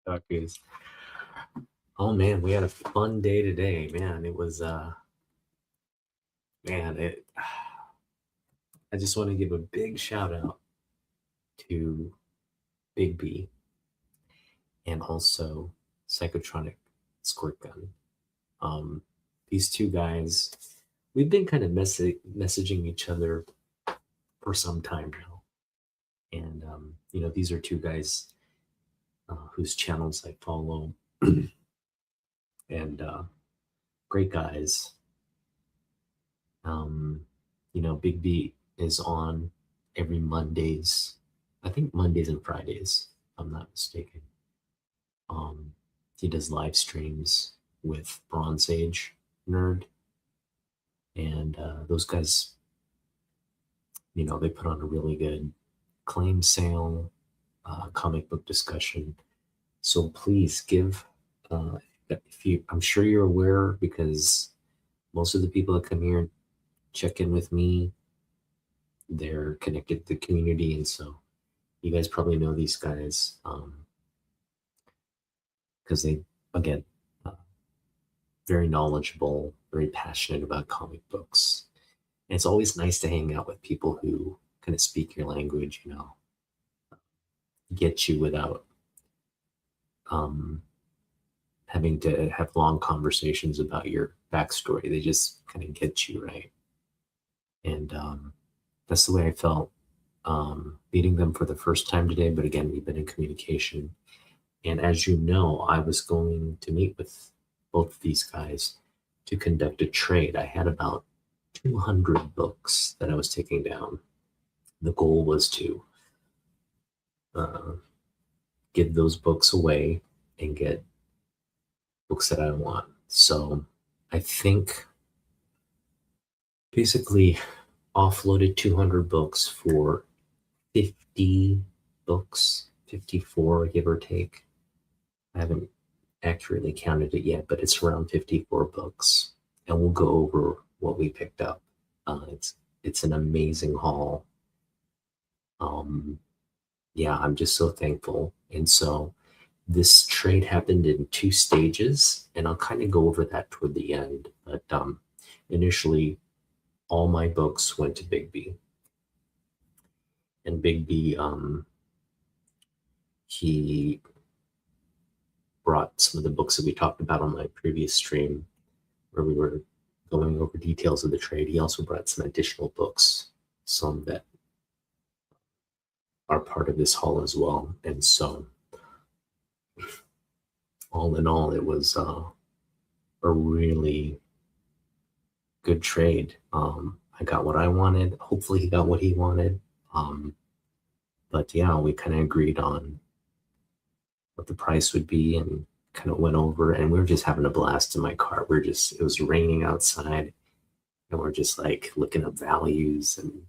Otakus. Oh man, we had a fun day today, man. It was man, it I just want to give a big shout out to Big B and also Psychotronic Squirt Gun. Um these two guys, we've been kind of messaging each other for some time now. And these are two guys whose channels I follow and great guys. Um, Big B is on every Mondays. I think Mondays and Fridays, if I'm not mistaken. Um, he does live streams with Bronze Age Nerd, and those guys, they put on a really good claim sale, comic book discussion. So please give, if you, I'm sure you're aware because most of the people that come here check in with me, they're connected to the community, and so you guys probably know these guys because they, again, uh, very knowledgeable, very passionate about comic books. And it's always nice to hang out with people who kind of speak your language, get you without um, having to have long conversations about your backstory. They just kind of get you, right? And that's the way I felt meeting them for the first time today. But again, we've been in communication. And as you know, I was going to meet with both of these guys to conduct a trade. I had about 200 books that I was taking down. The goal was to uh, give those books away and get books that I want. So I think basically offloaded 200 books for 50 books, 54, give or take. I haven't accurately counted it yet, but it's around 54 books. And we'll go over what we picked up. It's an amazing haul. Um, yeah, I'm just so thankful. And so this trade happened in two stages, and I'll kind of go over that toward the end. But initially, all my books went to Big B. And Big B, he brought some of the books that we talked about on my previous stream where we were going over details of the trade. He also brought some additional books, some that are part of this haul as well. And so, all in all, it was a really good trade. I got what I wanted. Hopefully, he got what he wanted. But yeah, we kind of agreed on what the price would be and kind of went over. And we were just having a blast in my car. It was raining outside, and we're just like looking up values and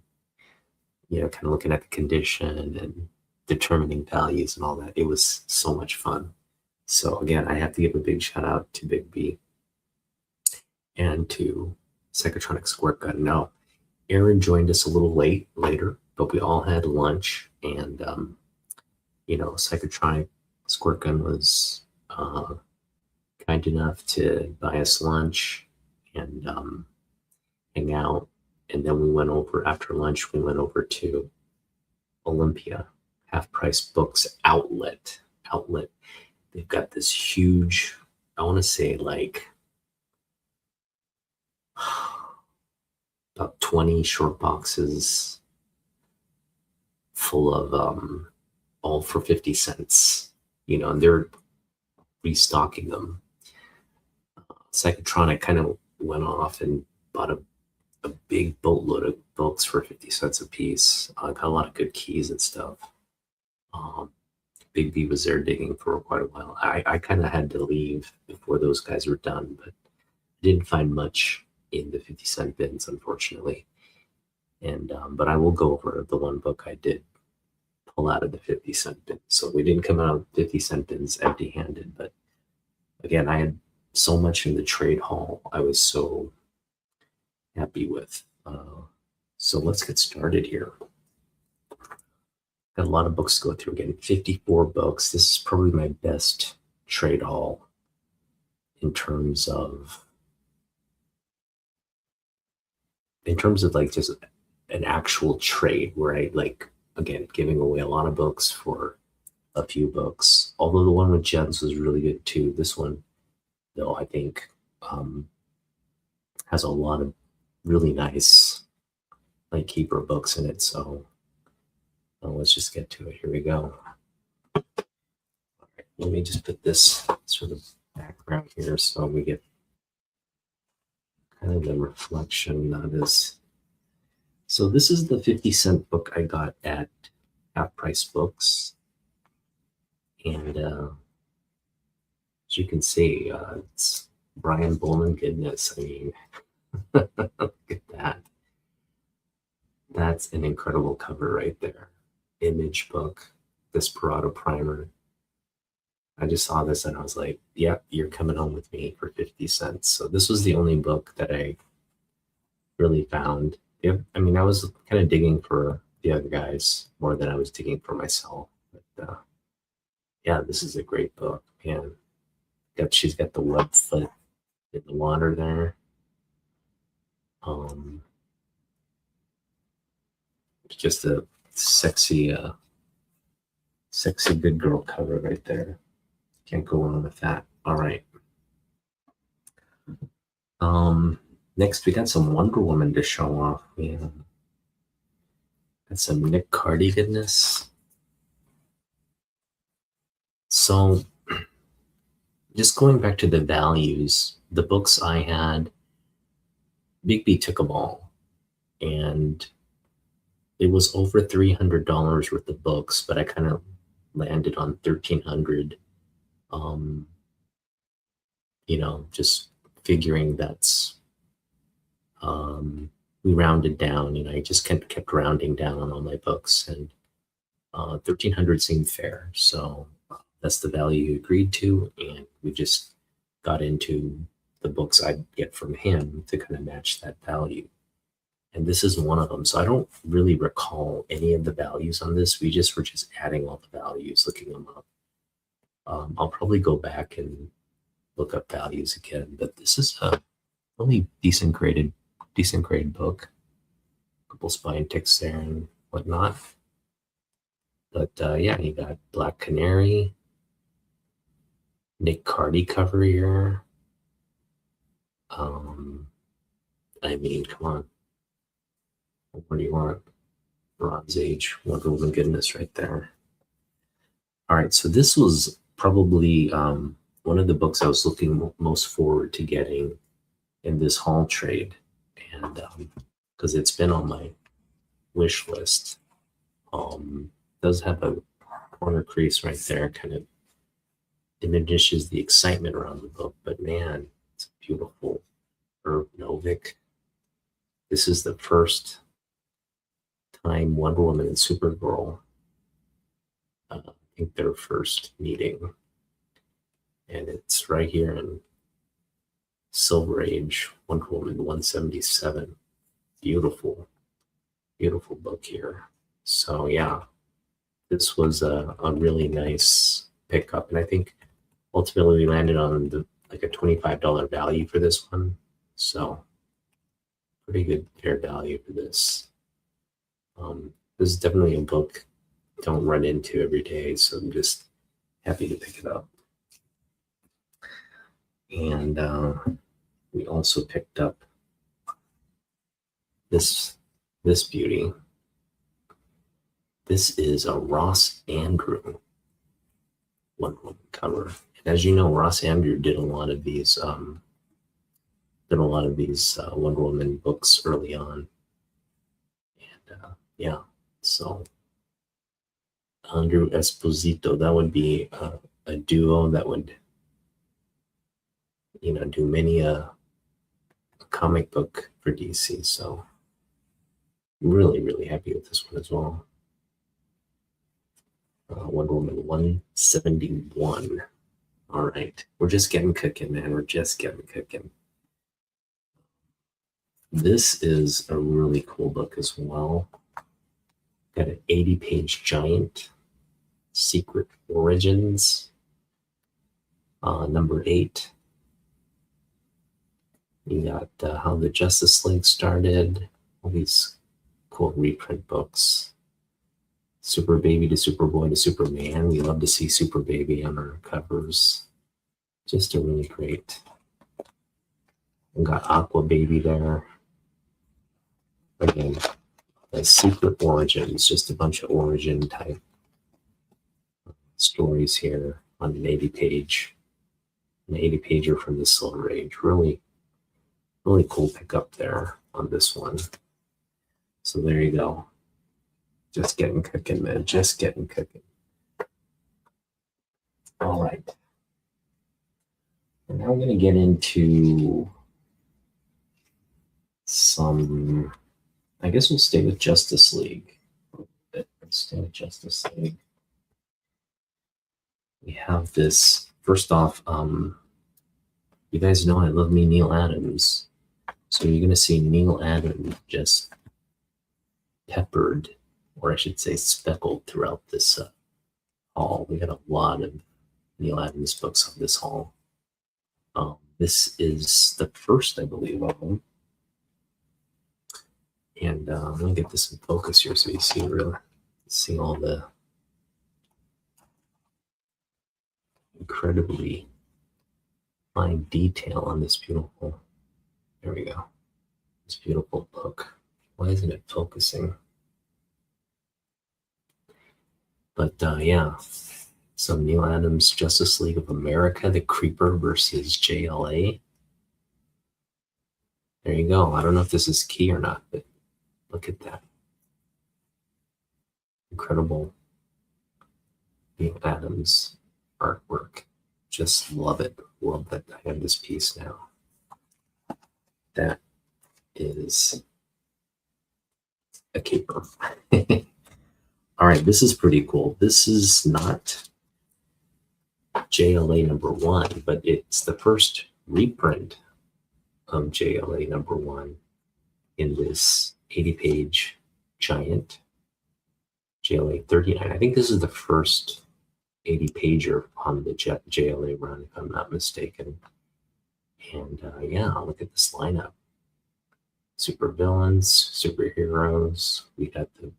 kind of looking at the condition and determining values and all that. It was so much fun. So again, I have to give a big shout out to Big B and to Psychotronic Squirt Gun. Now, Aaron joined us a little later, but we all had lunch, and Psychotronic Squirt Gun was kind enough to buy us lunch and hang out. And then we went over after lunch. We went over to Olympia, Half Price Books outlet. They've got this huge, I want to say like about 20 short boxes full of all for 50 cents, and they're restocking them. Psychotronic kind of went off and bought a big boatload of books for 50 cents a piece. Got a lot of good keys and stuff. Big B was there digging for quite a while. I kind of had to leave before those guys were done, but I didn't find much in the 50-cent bins, unfortunately. And but I will go over the one book I did pull out of the 50-cent bin. So we didn't come out of 50-cent bins empty-handed, but again, I had so much in the trade haul I was so happy with. So let's get started here. Got a lot of books to go through again. 54 books. This is probably my best trade haul in terms of like just an actual trade where I like, again, giving away a lot of books for a few books. Although the one with gems was really good too. This one, though, I think has a lot of really nice like keeper books in it. So let's just get to it. Here we go. All right, let me just put this sort of background here so we get kind of the reflection of this. So this is the 50-cent book I got at Half Price Books. And as you can see, it's Brian Bowman goodness. I mean, look at that. That's an incredible cover right there. Image book, Desperado Primer. I just saw this and I was like, yep, you're coming home with me for 50 cents. So this was the only book that I really found. I mean, I was kind of digging for the other guys more than I was digging for myself. But yeah, this is a great book. And she's got the web foot in the water there. Just a sexy good girl cover right there. Can't go wrong with that. All right. Next we got some Wonder Woman to show off. We got some Nick Cardy goodness. So just going back to the values, the books I had, Bigby took them all, and it was over $300 worth of books, but I kind of landed on 1,300. You know, just figuring that's we rounded down. You know, I just kept rounding down on all my books, and 1,300 seemed fair. So that's the value he agreed to, and we just got into the books I'd get from him to kind of match that value. And this is one of them. So I don't really recall any of the values on this. We just were just adding all the values, looking them up. I'll probably go back and look up values again, but this is a really decent graded book. A couple spine ticks there and whatnot. But yeah, you got Black Canary, Nick Cardy cover here. I mean, come on. What do you want? Bronze Age, Wonder Woman goodness right there. All right, so this was probably one of the books I was looking most forward to getting in this haul trade, and because it's been on my wish list. Does have a corner crease right there, kind of diminishes the excitement around the book, but man, it's beautiful. Herb Novik. This is the first time Wonder Woman and Supergirl, I think their first meeting, and it's right here in Silver Age, Wonder Woman 177. Beautiful book here. So yeah, this was a really nice pickup, and I think ultimately we landed on like a $25 value for this one. So pretty good fair value for this. This is definitely a book I don't run into every day, so I'm just happy to pick it up. And we also picked up this beauty. This is a Ross Andru Wonder Woman cover. And as you know, Ross Andru did a lot of these Wonder Woman books early on. And yeah, so Andrew Esposito, that would be a duo that would, you know, do many a comic book for DC. So really happy with this one as well. Wonder Woman 171. All right, we're just getting cooking, man. We're just getting cooking. This is a really cool book as well. Got an 80-page giant, Secret Origins, number 8. You got How the Justice League Started, all these cool reprint books. Super Baby to Superboy to Superman. We love to see Super Baby on our covers. Just a really great. We got Aqua Baby there. Again, the Secret Origins, just a bunch of origin type stories here on an 80-pager from the Silver Age. Really, really cool pickup there on this one. So there you go. Just getting cooking, man. Just getting cooking. All right. And now I'm going to get into some, I guess we'll stay with Justice League. Let's stay with Justice League. We have this, first off, you guys know I love me Neil Adams. So you're going to see Neil Adams just peppered, or I should say speckled throughout this haul. We got a lot of Neil Adams books on this haul. This is the first, I believe, of them. And I'm going to get this in focus here so you see all the incredibly fine detail on this beautiful, there we go, this beautiful book. Why isn't it focusing? But yeah, some Neil Adams Justice League of America, the Creeper versus JLA. There you go. I don't know if this is key or not, but look at that. Incredible Neil Adams artwork. Just love it. Love that I have this piece now. That is a caper. All right, this is pretty cool. This is not JLA number 1, but it's the first reprint of JLA number 1 in this 80-page giant JLA 39. I think this is the first 80-pager on the JLA run, if I'm not mistaken. And yeah, look at this lineup. Super villains, superheroes. We got the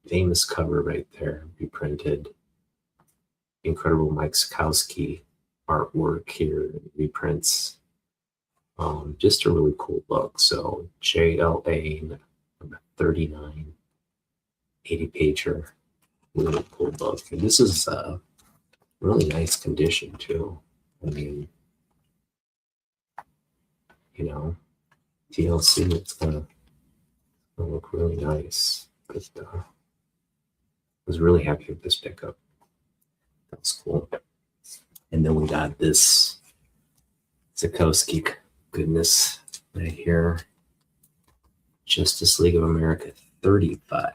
famous cover right there, reprinted. Incredible Mike Sikowski artwork here, reprints. Just a really cool book. So JLA number 39, 80-pager, really cool book. And this is really nice condition too. I mean, you know, TLC, it's gonna look really nice. But I was really happy with this pickup. That's cool. And then we got this Sikowski goodness right here. Justice League of America 35.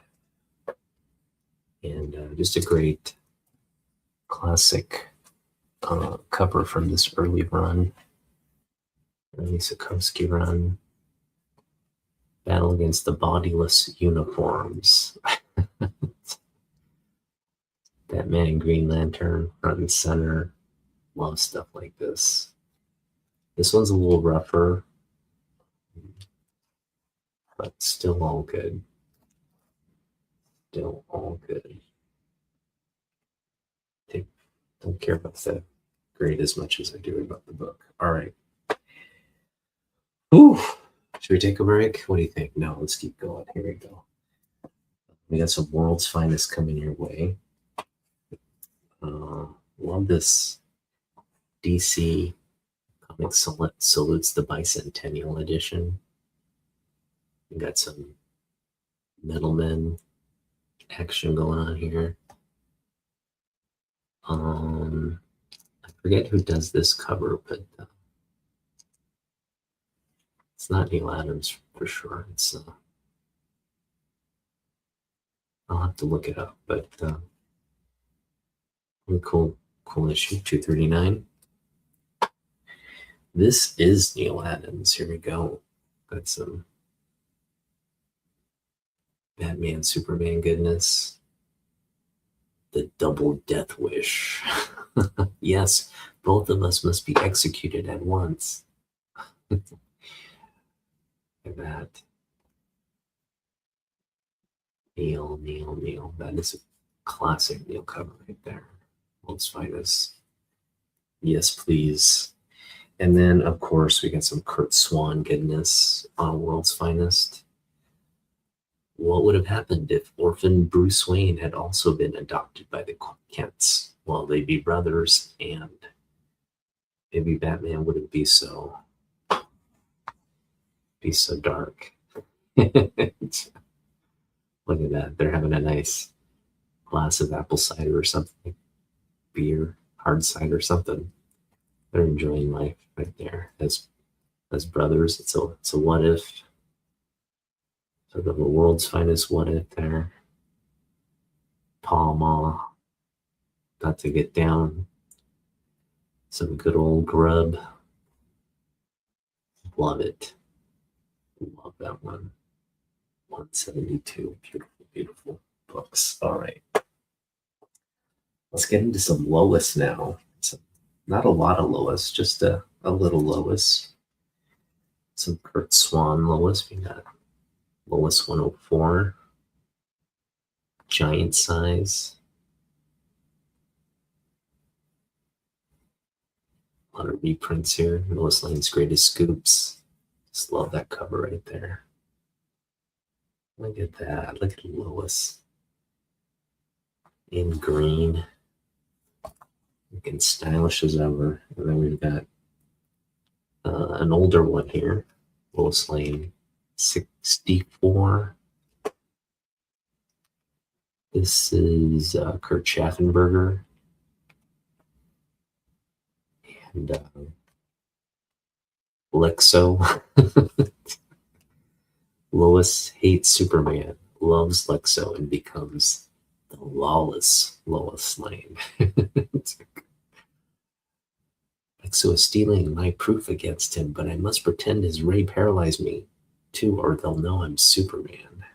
And just a great classic cover from this early run. Early Sikowski run. Battle against the bodiless uniforms. Batman and Green Lantern, front and center. Love stuff like this. This one's a little rougher, but still all good. Still all good. Don't care about the grade as much as I do about the book. All right. Ooh. Should we take a break? What do you think? No, let's keep going. Here we go. We got some World's Finest coming your way. Love this DC Comics Salutes the Bicentennial Edition. We got some Metal Men action going on here. I forget who does this cover, but it's not Neil Adams for sure. It's I'll have to look it up, but really cool issue 239. This is Neil Adams. Here we go. Got some Batman, Superman goodness. The double death wish. Yes, both of us must be executed at once. Look at that. Neil. That is a classic Neil cover right there. World's Finest. Yes, please. And then, of course, we got some Kurt Swan goodness on World's Finest. What would have happened if orphan Bruce Wayne had also been adopted by the Kents? Well, they'd be brothers, and maybe Batman wouldn't be so dark. Look at that. They're having a nice glass of apple cider or something. Beer, hard cider or something. They're enjoying life right there as brothers. It's a what if. Sort of a World's Finest what if there. Paw Ma got to get down some good old grub. Love it. Love that one. 172. Beautiful books. All right. Let's get into some Lois now. Not a lot of Lois, just a little Lois. Some Kurt Swan Lois. We got Lois 104. Giant size. A lot of reprints here. Lois Lane's Greatest Scoops. Just love that cover right there. Look at that. Look at Lois in green. Looking stylish as ever. And then we've got an older one here. Lois Lane 64. This is Kurt Schaffenberger. And Lexo. Lois hates Superman, loves Lexo, and becomes the lawless Lois Lane. Lexo is stealing my proof against him, but I must pretend his ray paralyzed me, too, or they'll know I'm Superman.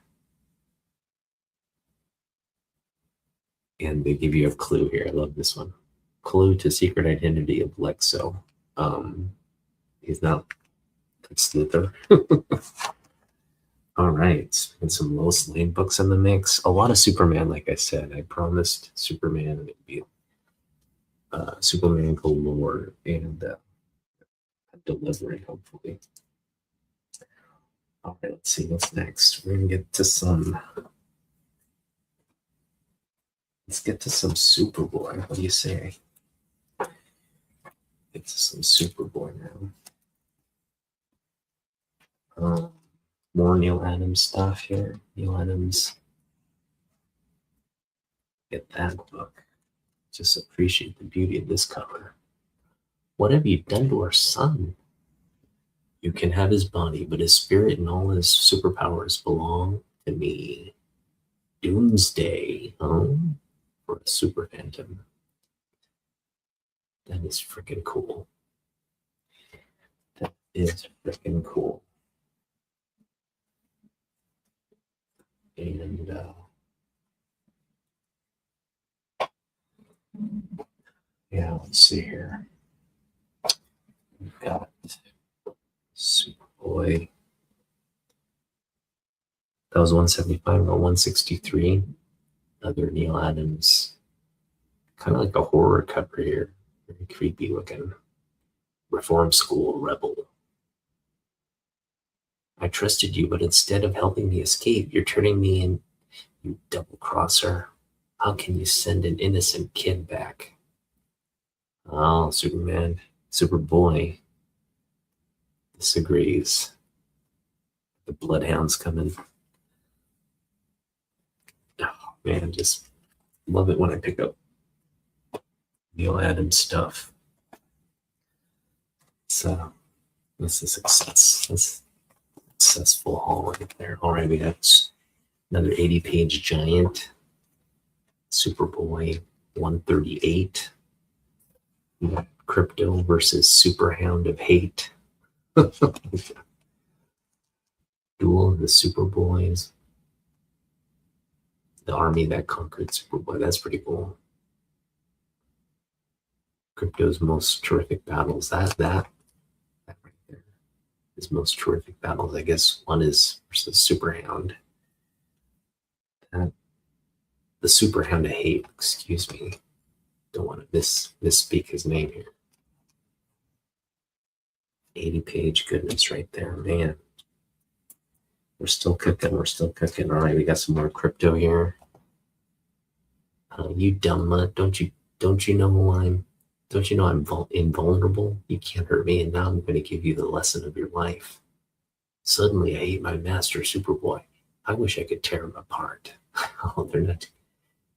And they give you a clue here. I love this one. Clue to secret identity of Lexo. He's not Lex Luthor. All right, and some Lois Lane books in the mix. A lot of Superman, like I said. I promised Superman and it'd be Superman Galore and delivery, hopefully. All right, let's see what's next. We're gonna get to some. Let's get to some Superboy. What do you say? Get to some Superboy now. More Neil Adams stuff here. Neil Adams. Get that book. Just appreciate the beauty of this cover. What have you done to our son? You can have his body, but his spirit and all his superpowers belong to me. Doomsday, huh? For a super phantom. That is freaking cool. That is freaking cool. And yeah, let's see here. We've got Superboy. That was 175 or 163. Other Neil Adams. Kind of like a horror cover here. Very creepy looking. Reform School Rebel. I trusted you, but instead of helping me escape, you're turning me in, you double crosser. How can you send an innocent kid back? Oh, Superman, Superboy disagrees. The Bloodhound's coming. Oh man, just love it when I pick up Neil Adams stuff. So this is success. That's successful haul right there. All right, we got another 80-page giant. Superboy 138. We got Crypto versus Superhound of Hate. Duel of the Superboys. The army that conquered Superboy. That's pretty cool. Crypto's most terrific battles. That right there. His most terrific battles. I guess one is versus Superhound. The Superhound of Hate. Excuse me. Don't want to misspeak his name here. 80-page goodness right there, man. We're still cooking. We're still cooking. All right, we got some more crypto here. You dumb mutt! Don't you know who I'm? Don't you know I'm invulnerable? You can't hurt me, and now I'm going to give you the lesson of your life. Suddenly, I hate my master, Superboy. I wish I could tear him apart. Oh, they're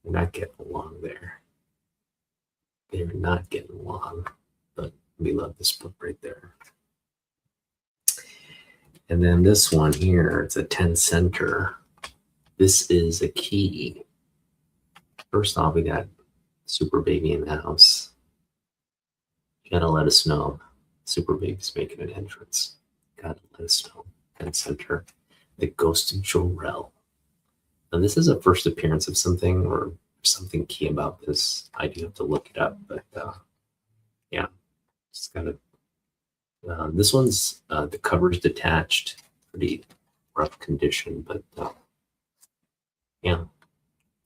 not getting along there. They're not getting along, but we love this book right there. And then this one here, it's a 10-center. This is a key. First off, we got Super Baby in the house. You gotta let us know. Super Baby's making an entrance. Gotta let us know. 10-center. The Ghost of Jor-El. Now, this is a first appearance of something or something key about this. I do have to look it up, but yeah, just gotta. This one's the cover's detached, pretty rough condition, but yeah,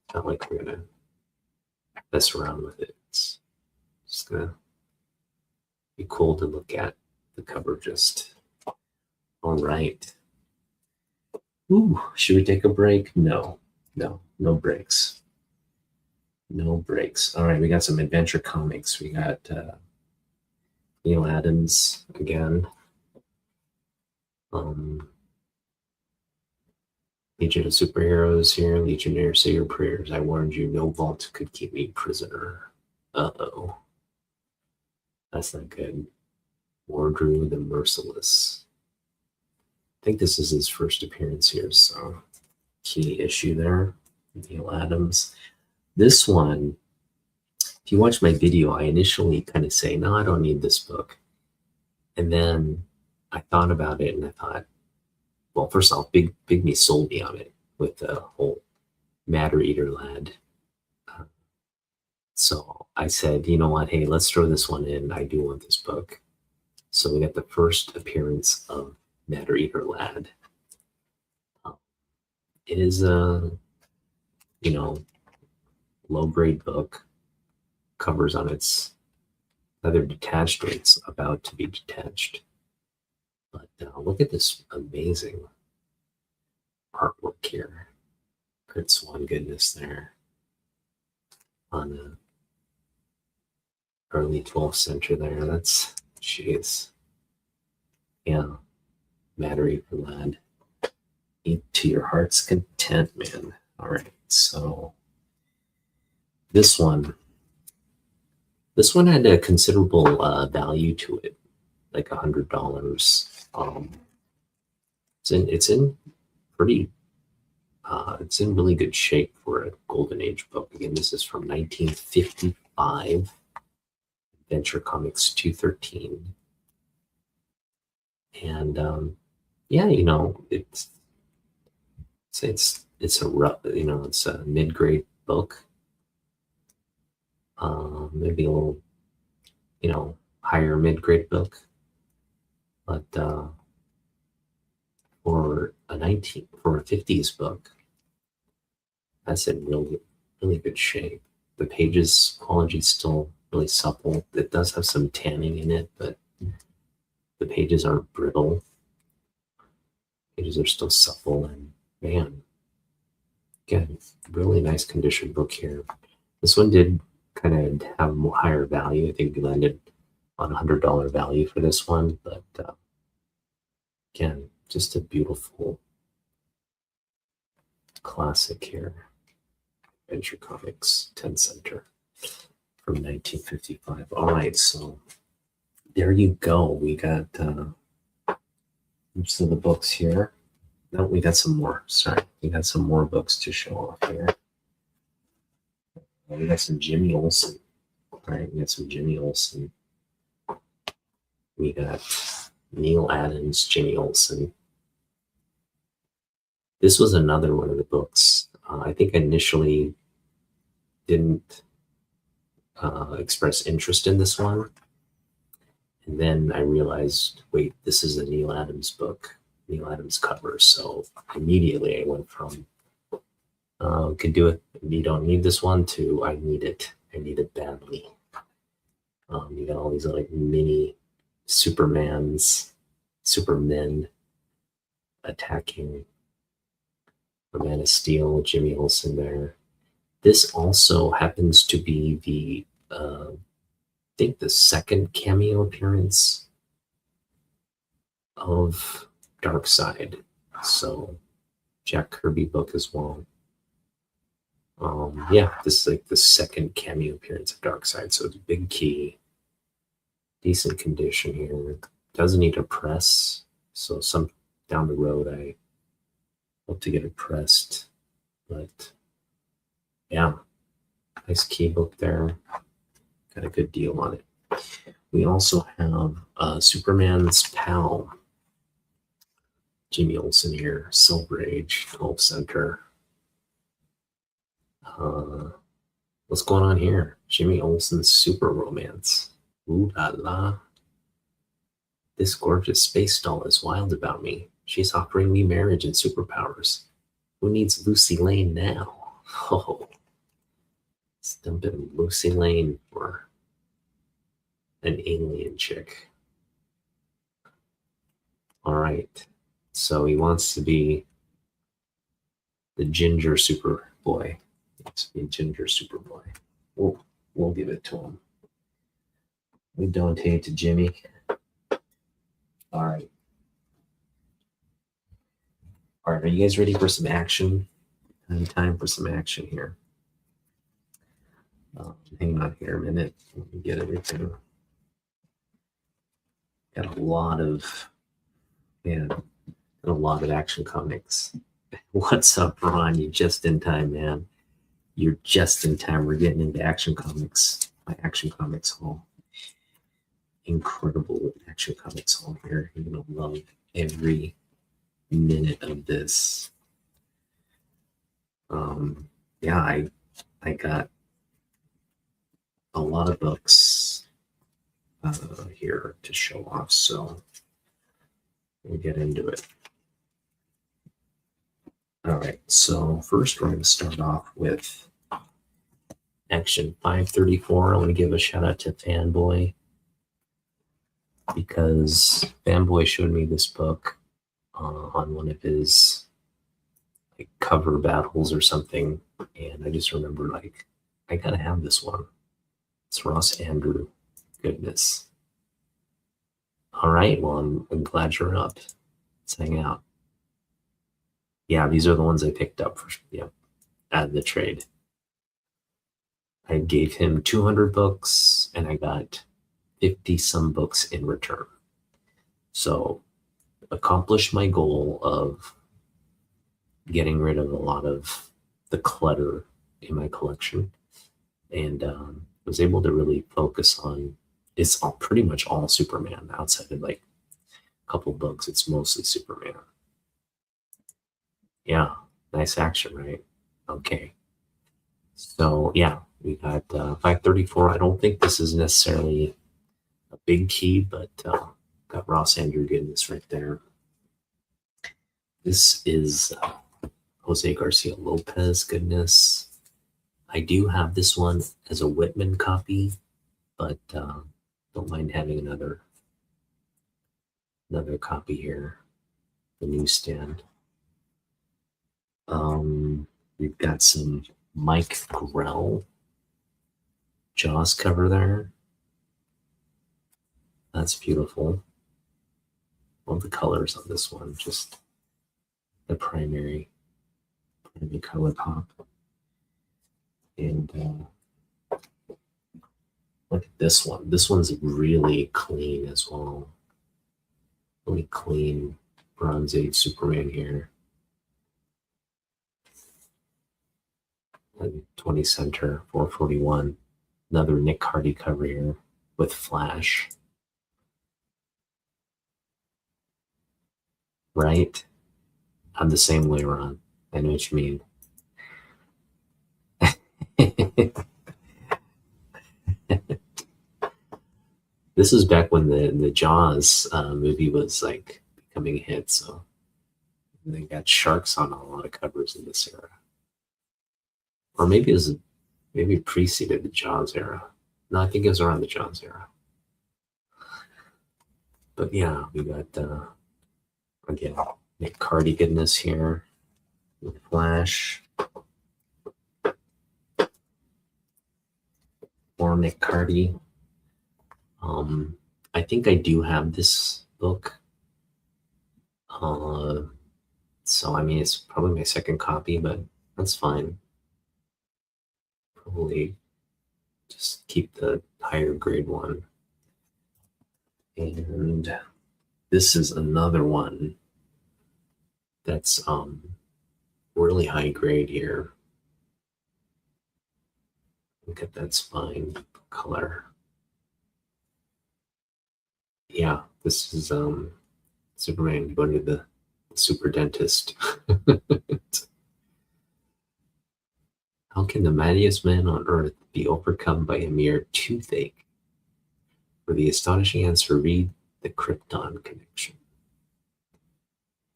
it's not like we're gonna mess around with it. It's just gonna be cool to look at the cover. Just all right. Ooh, should we take a break? No breaks. No breaks. All right, we got some adventure comics. We got Neil Adams again. Legion of Superheroes here. Legionnaire, say your prayers. I warned you, no vault could keep me prisoner. Uh-oh. That's not good. Wardrew the Merciless. I think this is his first appearance here, so key issue there. Neil Adams. This one, if you watch my video, I initially kind of say, no, I don't need this book. And then I thought about it and I thought, well, first off, Big Me sold me on it with the whole Matter Eater lad. So I said, you know what? Hey, let's throw this one in. I do want this book. So we got the first appearance of Matter Eater lad. It is a, low grade book. Covers on its either detached or it's about to be detached. But look at this amazing artwork here. Kurt Swan goodness there on the early 12th century there. That's, jeez. Yeah, Matter Eater lad. Eat to your heart's content, man. All right, so this one had a considerable value to it, like $100. It's in really good shape for a golden age book. Again, this is from 1955, Adventure Comics 213, and yeah, it's a rough, it's a mid-grade book. Maybe a little, higher mid-grade book, but for a 50s book, that's in really, really good shape. The pages quality is still really supple. It does have some tanning in it, but the pages aren't brittle. Pages are still supple, and man, again, really nice condition book here. This one did kind of have a higher value. I think we landed on $100 value for this one, but again, just a beautiful classic here. Adventure Comics 10-center from 1955. All right, so there you go. We got most of the books here. No, we got some more. Sorry, we got some more books to show off here. We got some Jimmy Olsen. All right, we got some Jimmy Olsen. We got Neil Adams, Jimmy Olsen. This was another one of the books I think I initially didn't express interest in this one. And then I realized, wait, this is a Neil Adams book, Neil Adams cover. So immediately I went from, could do it, you don't need this one, to I need it. I need it badly. You got all these like mini Supermen attacking the Man of Steel, Jimmy Olsen there. This also happens to be the, I think the second cameo appearance of Darkseid. So Jack Kirby book as well. Yeah, this is like the second cameo appearance of Darkseid. So it's a big key, decent condition here. Doesn't need a press. So some down the road, I hope to get it pressed. But yeah, nice key book there. Got a good deal on it. We also have Superman's pal, Jimmy Olsen here, Silver Age, 12 Center. What's going on here? Jimmy Olsen's super romance. Ooh la la. This gorgeous space doll is wild about me. She's offering me marriage and superpowers. Who needs Lucy Lane now? Oh, let's dump in Lucy Lane for an alien chick. All right. So he wants to be the ginger Superboy. He wants to be ginger Superboy. We'll give it to him. We donate to Jimmy. All right. All right, are you guys ready for some action? Time for some action here. Hang on here a minute. Let me get everything. Got a lot of Action Comics. What's up, Ron? You're just in time, man. You're just in time. We're getting into Action Comics. My Action Comics haul. Incredible Action Comics haul here. You're gonna love every minute of this. Yeah, I got a lot of books here to show off, so we'll get into it. All right, so first we're going to start off with Action 534. I want to give a shout out to Fanboy, because Fanboy showed me this book on one of his like cover battles or something, and I just remember like, I gotta have this one. It's Ross Andrew. Goodness. All right, well, I'm glad you're up. Let's hang out. Yeah, these are the ones I picked up for, out of the trade. I gave him 200 books and I got 50 some books in return. So accomplished my goal of getting rid of a lot of the clutter in my collection, and was able to really focus on, it's all pretty much all Superman. Outside of like a couple books, it's mostly Superman. Yeah, nice action, right? Okay. So yeah, we got 534. I don't think this is necessarily a big key, but got Ross Andrew getting this right there. This is Jose Garcia Lopez. Goodness. I do have this one as a Whitman copy, but don't mind having another copy here, the newsstand. We've got some Mike Grell Jaws cover there. That's beautiful. Love the colors on this one, just the primary color pop. And look at this one. This one's really clean as well. Really clean Bronze Age Superman here. 20 center, 441. Another Nick Hardy cover here with Flash. Right? I'm the same way, Ron. I know what you mean. This is back when the Jaws movie was like becoming a hit, so they got sharks on a lot of covers in this era. Or maybe it was maybe preceded the Jaws era. No, I think it was around the Jaws era. But yeah, we got again Nick Cardy goodness here with Flash. More Nick Cardy. I think I do have this book. So I mean, it's probably my second copy, but that's fine. Probably just keep the higher grade one. And this is another one that's really high grade here. Look at that spine color. Yeah, this is Superman going to the super dentist. How can the mightiest man on earth be overcome by a mere toothache? For the astonishing answer, read the Krypton connection.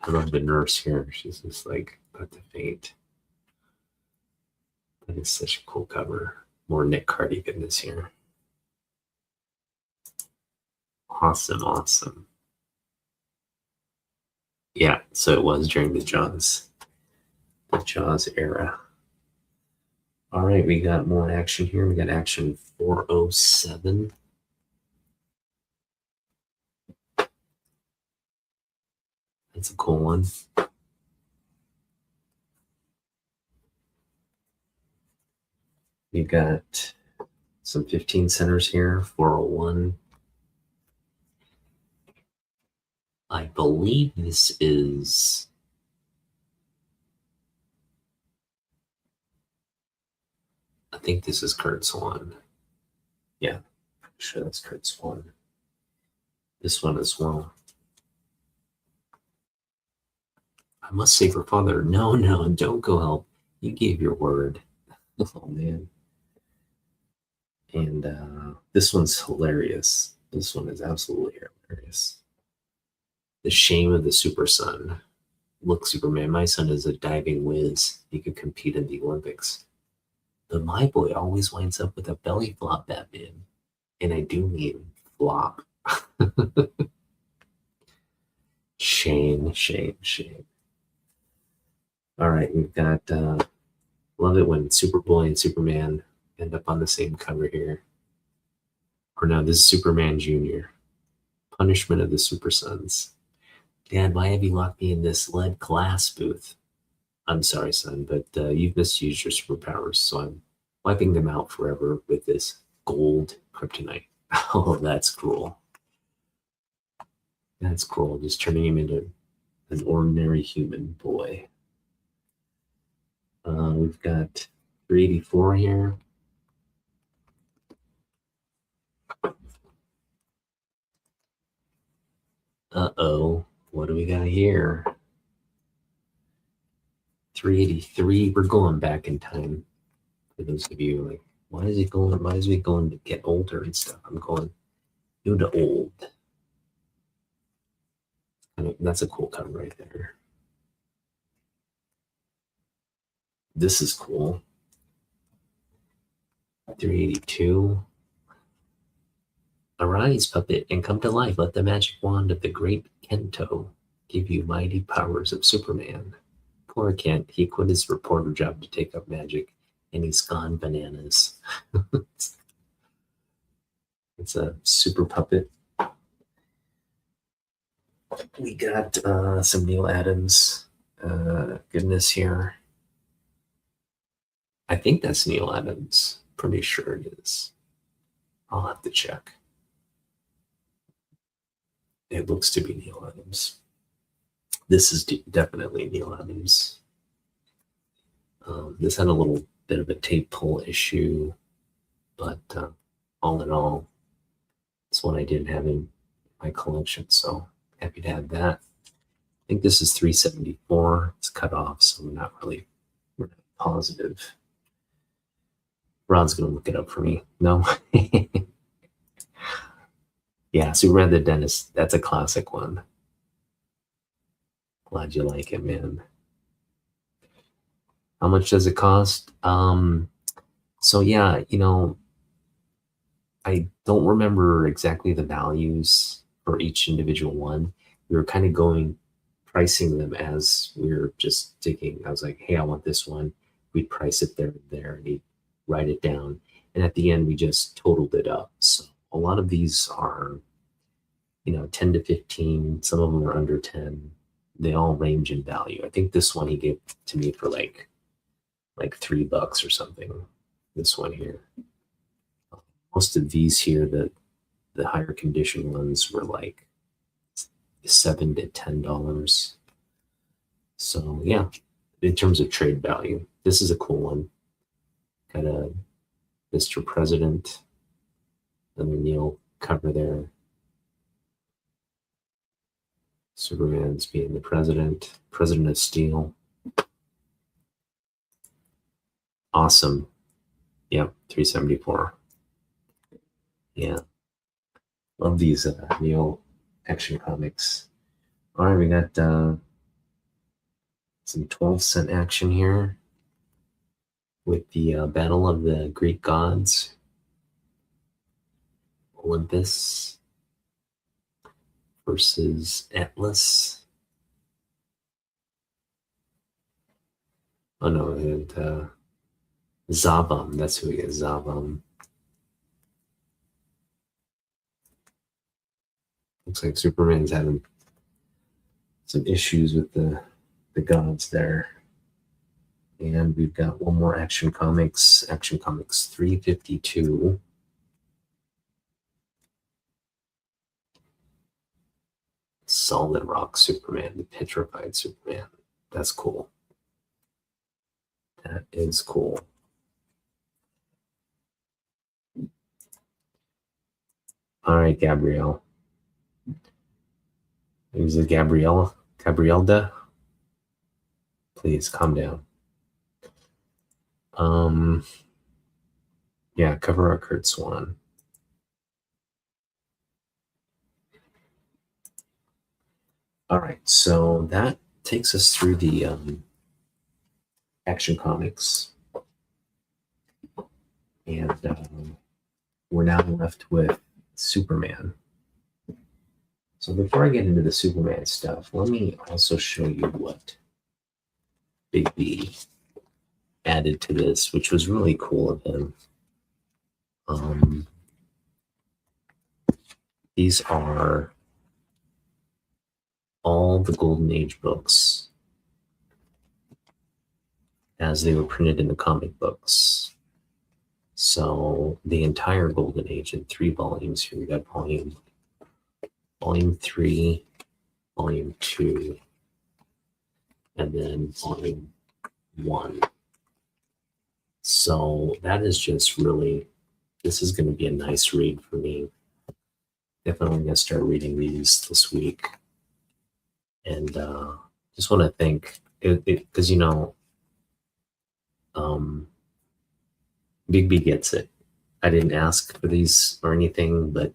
I love the nurse here. She's just like about to faint. That is such a cool cover. More Nick Cardy goodness here. Awesome, awesome. Yeah, so it was during the Jaws era. All right, we got more action here. We got action 407. That's a cool one. We got some 15 centers here, 401. I believe this is I think this is Kurt Swan. Yeah, I'm sure that's Kurt Swan. This one as well. I must save her father. No, no, don't go help. You gave your word. Oh man. And this one's hilarious. This one is absolutely hilarious. The shame of the super son. Look, Superman, my son is a diving whiz. He could compete in the Olympics. But my boy always winds up with a belly flop, Batman. And I do mean flop. Shame, shame, shame. All right, we've got love it when Superboy and Superman end up on the same cover here. Or no, this is Superman Jr. Punishment of the Super Sons. Dad, why have you locked me in this lead glass booth? I'm sorry, son, but you've misused your superpowers, so I'm wiping them out forever with this gold kryptonite. Oh, that's cruel. That's cruel, just turning him into an ordinary human boy. We've got 384 here. Uh-oh, what do we got here? 383, we're going back in time. For those of you like, why is he going to get older and stuff? I'm going new to old. That's a cool cover right there. This is cool. 382. Arise, puppet, and come to life. Let the magic wand of the great Kento give you mighty powers of Superman. Poor Kent, he quit his reporter job to take up magic, and he's gone bananas. It's a super puppet. We got some Neil Adams goodness here. I think that's Neil Adams. Pretty sure it is. I'll have to check. It looks to be Neil Adams. This is definitely Neil Adams. This had a little bit of a tape pull issue, but all in all, it's one I didn't have in my collection, so happy to have that. I think this is 374. It's cut off, so we're not positive. Rod's gonna look it up for me. No. Yeah, Superman the Dentist. That's a classic one. Glad you like it, man. How much does it cost? So yeah, I don't remember exactly the values for each individual one. We were kind of pricing them as we were just digging. I was like, hey, I want this one. We'd price it there, and he'd write it down. And at the end, we just totaled it up. So a lot of these are, 10 to 15. Some of them are under 10. They all range in value. I think this one he gave to me for like $3 or something. This one here. Most of these here, the higher condition ones were like $7 to $10. So yeah, in terms of trade value, this is a cool one. Got a Mr. President, and the Neil cover there. Superman's being the president of Steel. Awesome. Yep, 374. Yeah. Love these Neil Action Comics. All right, we got some 12-cent action here with the Battle of the Greek Gods. Olympus versus Atlas. Oh no, and Zavam. That's who he is, Zavam. Looks like Superman's having some issues with the gods there. And we've got one more Action Comics 352. Solid Rock Superman, the petrified Superman. That's cool. That is cool. All right, Gabrielle. Is it Gabrielda? Please calm down. Yeah, cover art Kurt Swan. All right, so that takes us through the Action Comics. And we're now left with Superman. So before I get into the Superman stuff, let me also show you what Big B added to this, which was really cool of him. These are all the Golden Age books as they were printed in the comic books. So the entire Golden Age in 3 volumes. Here we got volume 3, volume 2, and then volume 1. So that is just really, this is going to be a nice read for me. Definitely going to start reading these this week. And just want to thank, because Big B gets it. I didn't ask for these or anything, but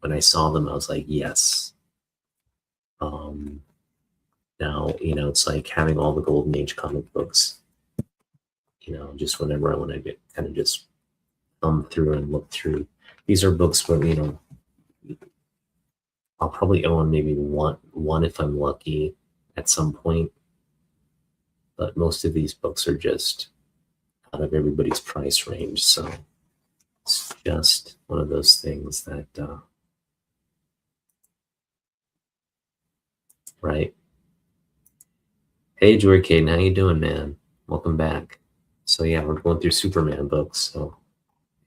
when I saw them, I was like, yes. Now, it's like having all the Golden Age comic books, just whenever I want to get kind of just thumb through and look through. These are books where, I'll probably own maybe one if I'm lucky at some point. But most of these books are just out of everybody's price range. So it's just one of those things that, right? Hey, Joy Caden, how you doing, man? Welcome back. So yeah, we're going through Superman books, so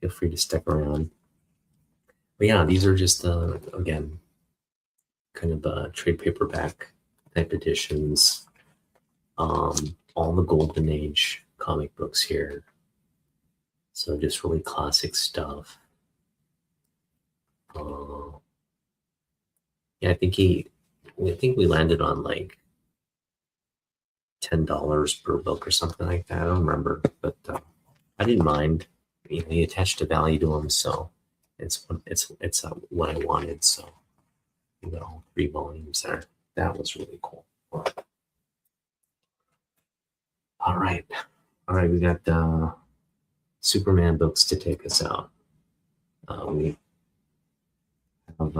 feel free to stick around. But yeah, these are just, again, kind of trade paperback type editions. All the Golden Age comic books here. So just really classic stuff. Yeah, I think we landed on like $10 per book or something like that. I don't remember, but I didn't mind. he attached a value to them, so it's what I wanted. So you got all 3 volumes there. That was really cool. All right, we got Superman books to take us out. We have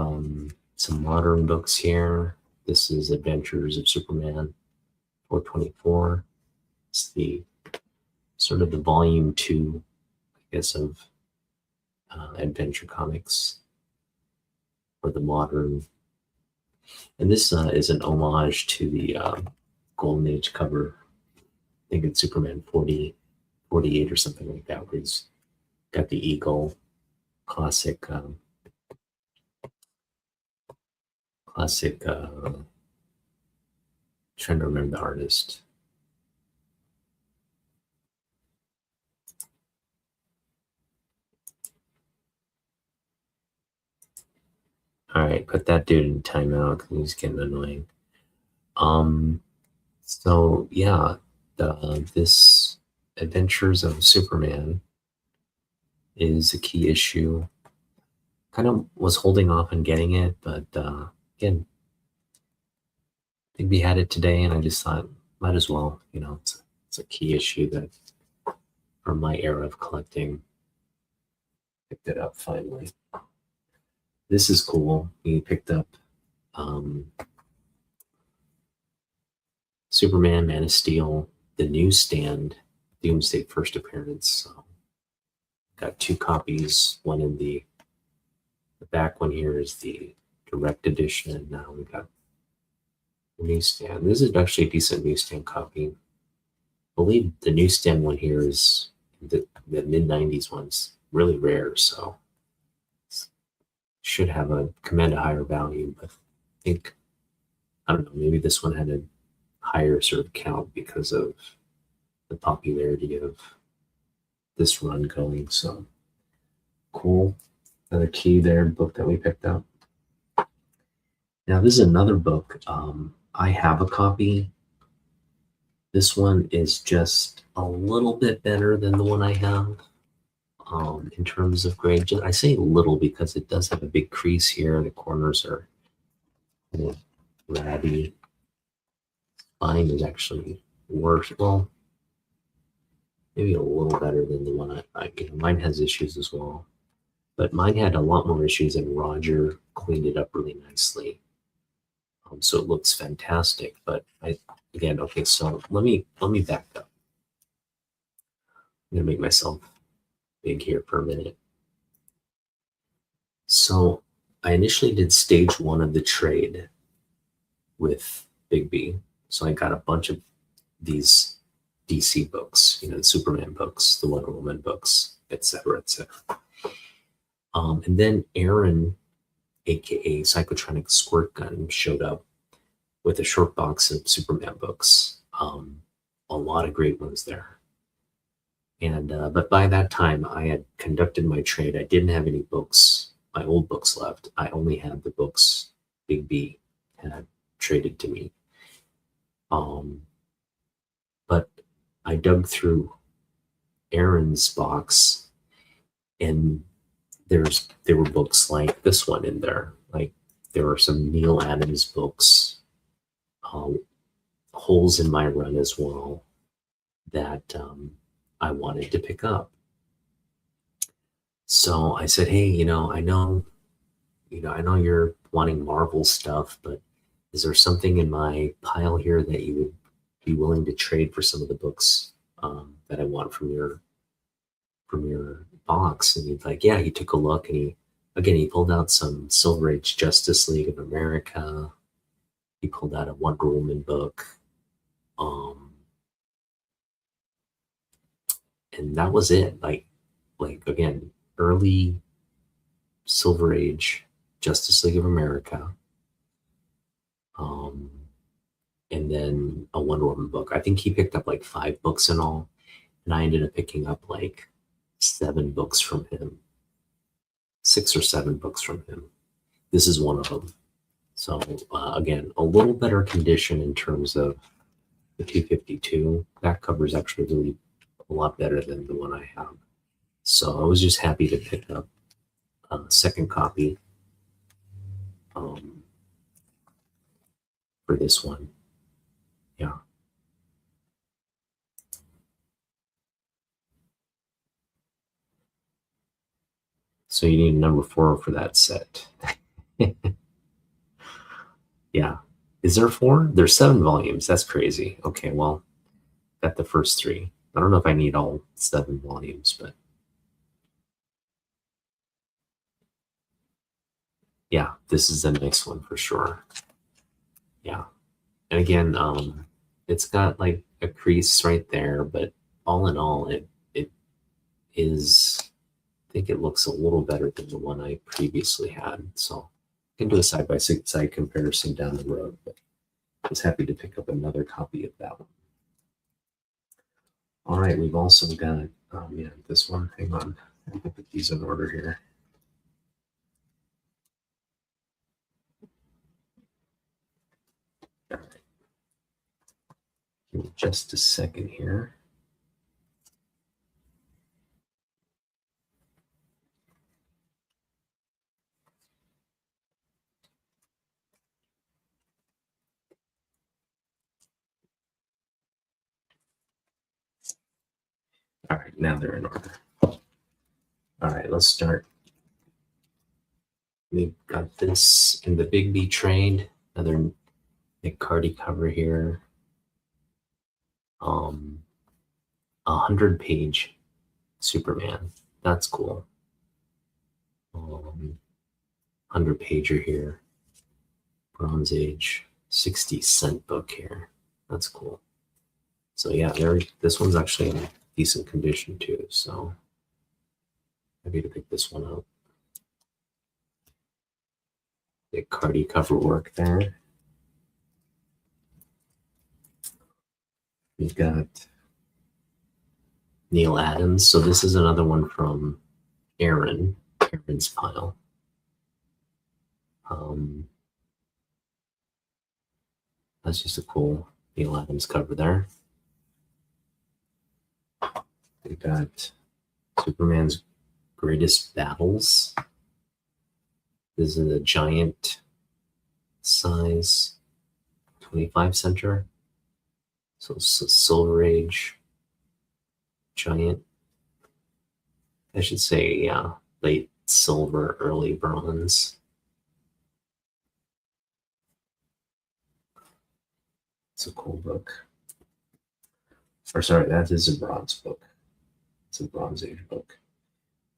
some modern books here. This is Adventures of Superman 424. It's the sort of the volume 2, I guess, of adventure comics for the modern. And this is an homage to the Golden Age cover. I think it's Superman 48 or something like that, where he's got the eagle, classic trying to remember the artist. All right, put that dude in timeout because he's getting annoying. So yeah, this Adventures of Superman is a key issue. Kind of was holding off on getting it, but again, I think we had it today, and I just thought might as well. It's a key issue that from my era of collecting, picked it up finally. This is cool. He picked up Superman, Man of Steel, the newsstand, Doomsday first appearance. So got 2 copies. One in the back one here is the direct edition, and now we got the newsstand. This is actually a decent newsstand copy. I believe the newsstand one here is the mid-90s one's really rare, so should command a higher value, but I think, I don't know, maybe this one had a higher sort of count because of the popularity of this run going. So cool. Another key there, book that we picked up. Now this is another book. I have a copy. This one is just a little bit better than the one I have. In terms of grade, I say little because it does have a big crease here. The corners are ratty. Mine is actually worse. Well, maybe a little better than the one mine has issues as well, but mine had a lot more issues, and Roger cleaned it up really nicely. So it looks fantastic. But okay. So let me back up. I'm gonna make myself big here for a minute. So I initially did stage 1 of the trade with Big B. So I got a bunch of these DC books, the Superman books, the Wonder Woman books, etc., etc. And then Aaron, aka Psychotronic Squirt Gun, showed up with a short box of Superman books. A lot of great ones there. And but by that time, I had conducted my trade. I didn't have any books, my old books left. I only had the books Big B had traded to me. But I dug through Aaron's box, and there were books like this one in there. Like there were some Neil Adams books, holes in my run as well, that I wanted to pick up. So I said, hey, I know you're wanting Marvel stuff, but is there something in my pile here that you would be willing to trade for some of the books that I want from your box? And he's like, yeah. He took a look, and he pulled out some Silver Age Justice League of America. He pulled out a Wonder Woman book. And that was it. Like again, early Silver Age Justice League of America. And then a Wonder Woman book. I think he picked up like 5 books in all, and I ended up picking up like 7 books from him. 6 or 7 books from him. This is one of them. So again, a little better condition in terms of the 252. That cover is actually really a lot better than the one I have. So I was just happy to pick up a second copy um, for this one. Yeah. So you need number 4 for that set. Yeah. Is there 4? There's 7 volumes. That's crazy. Okay, well, got the first 3. I don't know if I need all 7 volumes, but yeah, this is a nice one for sure. Yeah. And again, it's got like a crease right there, but all in all, it is, I think it looks a little better than the one I previously had. So I can do a side by side comparison down the road, but I was happy to pick up another copy of that one. All right, we've also got, yeah, this one. Hang on, I can put these in order here. All right, give me just a second here. All right, now they're in order. All right, let's start. We've got this in the Big B trade, another Nick Cardy cover here. 100-page Superman. That's cool. 100-pager here. Bronze Age, 60-cent book here. That's cool. So yeah, this one's actually in decent condition too. So happy to pick this one up. Nick Cardy cover work there. We've got Neil Adams. So this is another one from Aaron's pile. That's just a cool Neil Adams cover there. We've got Superman's Greatest Battles. This is a giant size 25 center. So Silver Age giant. I should say, yeah, late silver, early bronze. It's a cool book. Or sorry, that is a bronze book. It's a Bronze Age book.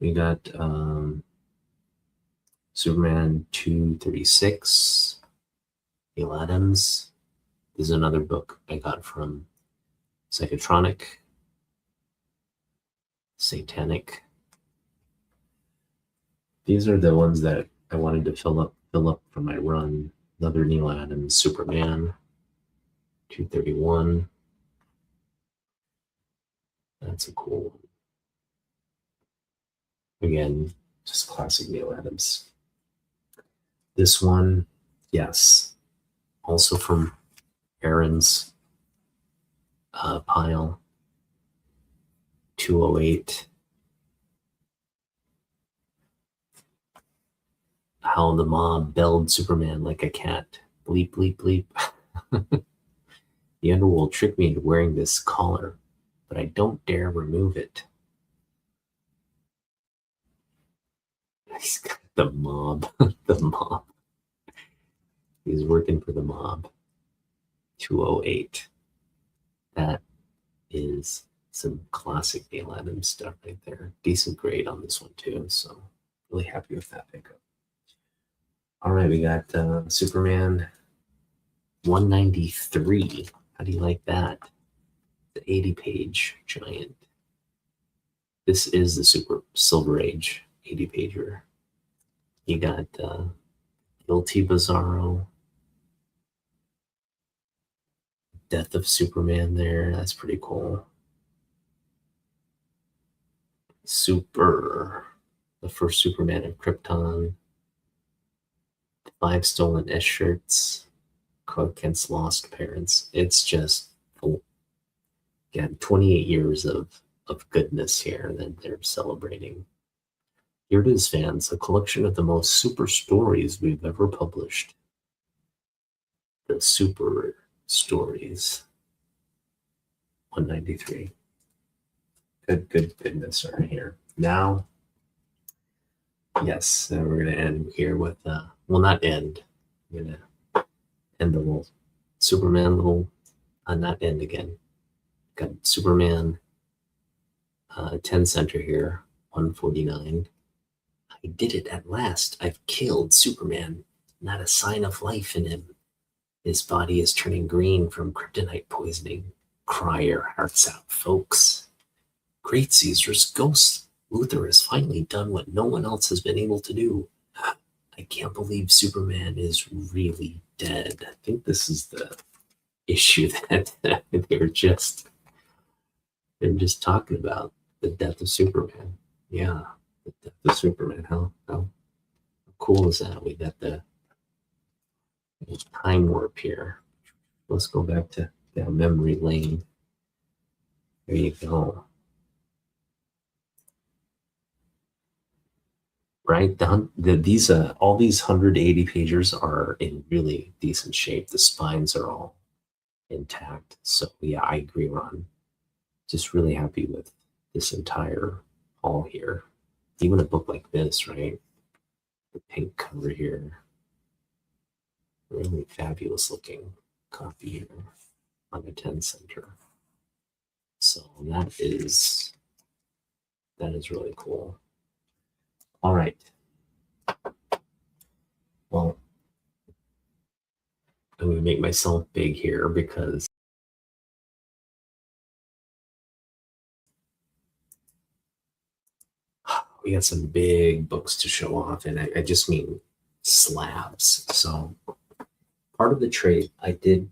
We got Superman 236, Neil Adams. This is another book I got from Psychotronic, Satanic. These are the ones that I wanted to fill up for my run. Another Neil Adams, Superman 231. That's a cool one. Again, just classic Neil Adams. This one, yes, also from Aaron's pile, 208. How the mob belled Superman like a cat. Bleep, bleep, bleep. The underworld tricked me into wearing this collar, but I don't dare remove it. He's got the mob. The mob. He's working for the mob. 208. That is some classic Neil Adams stuff right there. Decent grade on this one too, so really happy with that pickup. All right, we got Superman 193. How do you like that? The 80-page giant. This is the Silver Age 80-pager. You got Guilty Bizarro, Death of Superman there. That's pretty cool. The first Superman of Krypton. 5 stolen S shirts. Clark Kent's lost parents. It's just, again, 28 years of of goodness here that they're celebrating. Here it is, fans, a collection of the most super stories we've ever published. The super stories. 193. Good goodness right here. Now, yes, we're gonna end here with well, not end. I'm gonna end the little Superman little not end again. Got Superman 10 center here, 149. I did it at last. I've killed Superman. Not a sign of life in him. His body is turning green from kryptonite poisoning. Cry your hearts out, folks. Great Caesar's ghost. Luthor has finally done what no one else has been able to do. I can't believe Superman is really dead. I think this is the issue that they're just talking about, the death of Superman. Yeah, the death of Superman. How cool is that? We got the time warp here. Let's go back to down memory lane. There you go. Right, these all these 180 pages are in really decent shape. The spines are all intact. So yeah, I agree, Ron. Just really happy with this entire haul here. Even a book like this, right? The pink cover here. Really fabulous looking copy here on the 10 center. So that is really cool. All right. Well, I'm going to make myself big here because we got some big books to show off, and I just mean slabs. So part of the trade, I did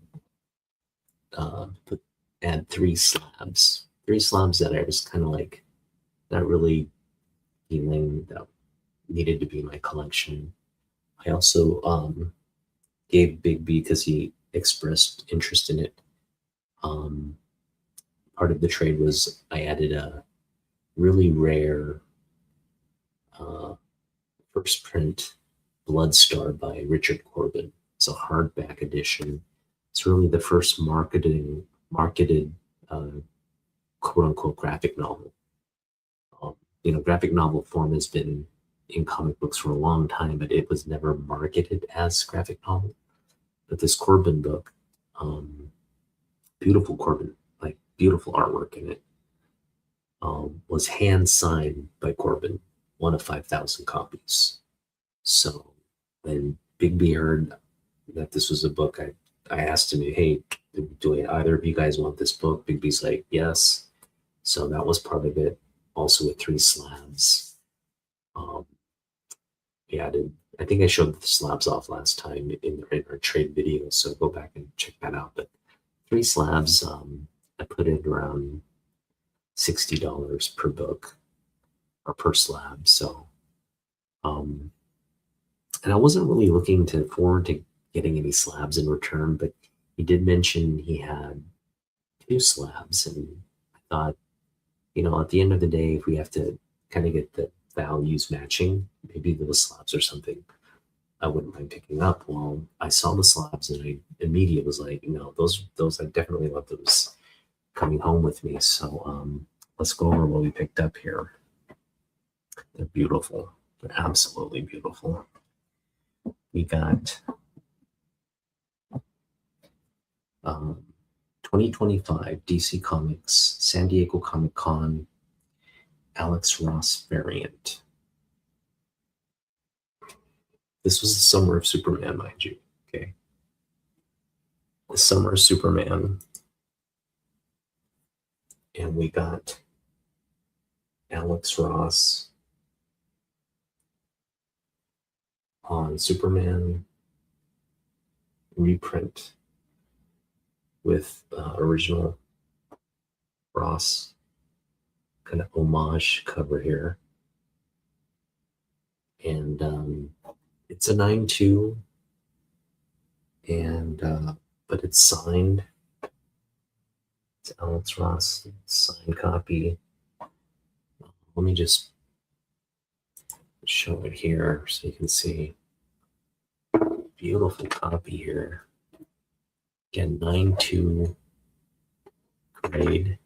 add three slabs that I was kind of like not really feeling that needed to be in my collection. I also gave Big B, because he expressed interest in it. Part of the trade was I added a really rare first print Blood Star by Richard Corbin. It's a hardback edition. It's really the first marketed quote unquote graphic novel. Graphic novel form has been in comic books for a long time, but it was never marketed as graphic novel. But this Corbin book, beautiful Corbin, like beautiful artwork in it, was hand signed by Corbin, one of 5,000 copies. So when Big B heard that this was a book, I asked him, hey, do either of you guys want this book? Big B's like, yes. So that was part of it. Also with three slabs. I think I showed the slabs off last time in our trade video, so go back and check that out. But three slabs, I put it around $60 per book or per slab. So, and I wasn't really looking forward to getting any slabs in return, but he did mention he had two slabs, and I thought, at the end of the day, if we have to kind of get the values matching, maybe those slabs or something I wouldn't mind picking up. Well, I saw the slabs and I immediately was like, no, those I definitely love those coming home with me. So let's go over what we picked up here. They're beautiful. They're absolutely beautiful. We got 2025 DC Comics San Diego Comic Con Alex Ross variant. This was the summer of Superman, mind you. Okay. The summer of Superman. And we got Alex Ross on Superman reprint with original Ross kind of homage cover here. And it's a 9/2, and but it's signed. It's Alex Ross signed copy. let me just show it here so you can see. Beautiful copy here. Again, 9.2 grade.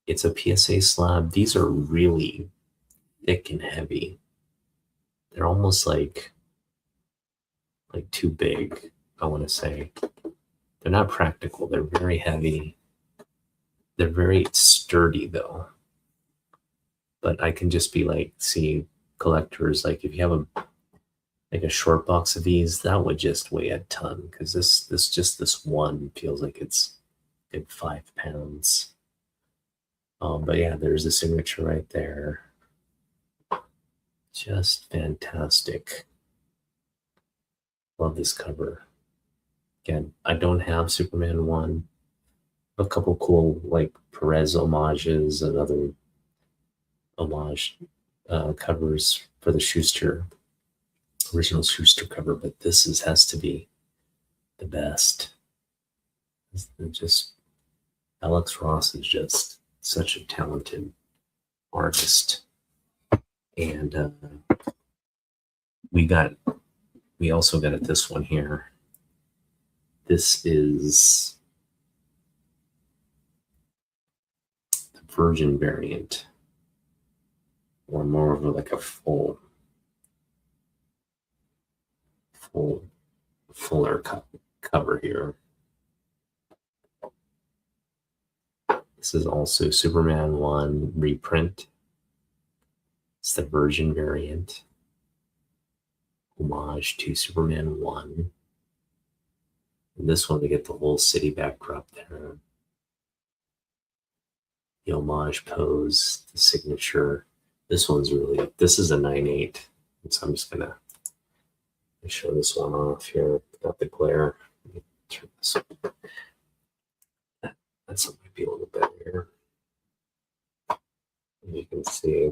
It's a PSA slab. These are really thick and heavy. They're almost like too big, I want to say. They're not practical. They're very heavy. They're very sturdy though. But I can just be like, see collectors, like if you have a short box of these, that would just weigh a ton, because this one feels like it's good 5 pounds. But yeah, there's the signature right there. Just fantastic. Love this cover. Again, I don't have Superman 1. A couple cool like Perez homages and other homage covers for the original Schuster cover, but this has to be the best. Alex Ross is just such a talented artist. And we also got this one here. This is the Virgin variant, or more of like a fuller cover here. This is also Superman 1 reprint. It's the Virgin variant, homage to Superman 1. And this one, we get the whole city backdrop there. The homage pose, the signature. This is a 9.8. So I'm just gonna show this one off here. Got the glare. Let me turn this up. That might be a little better here. You can see.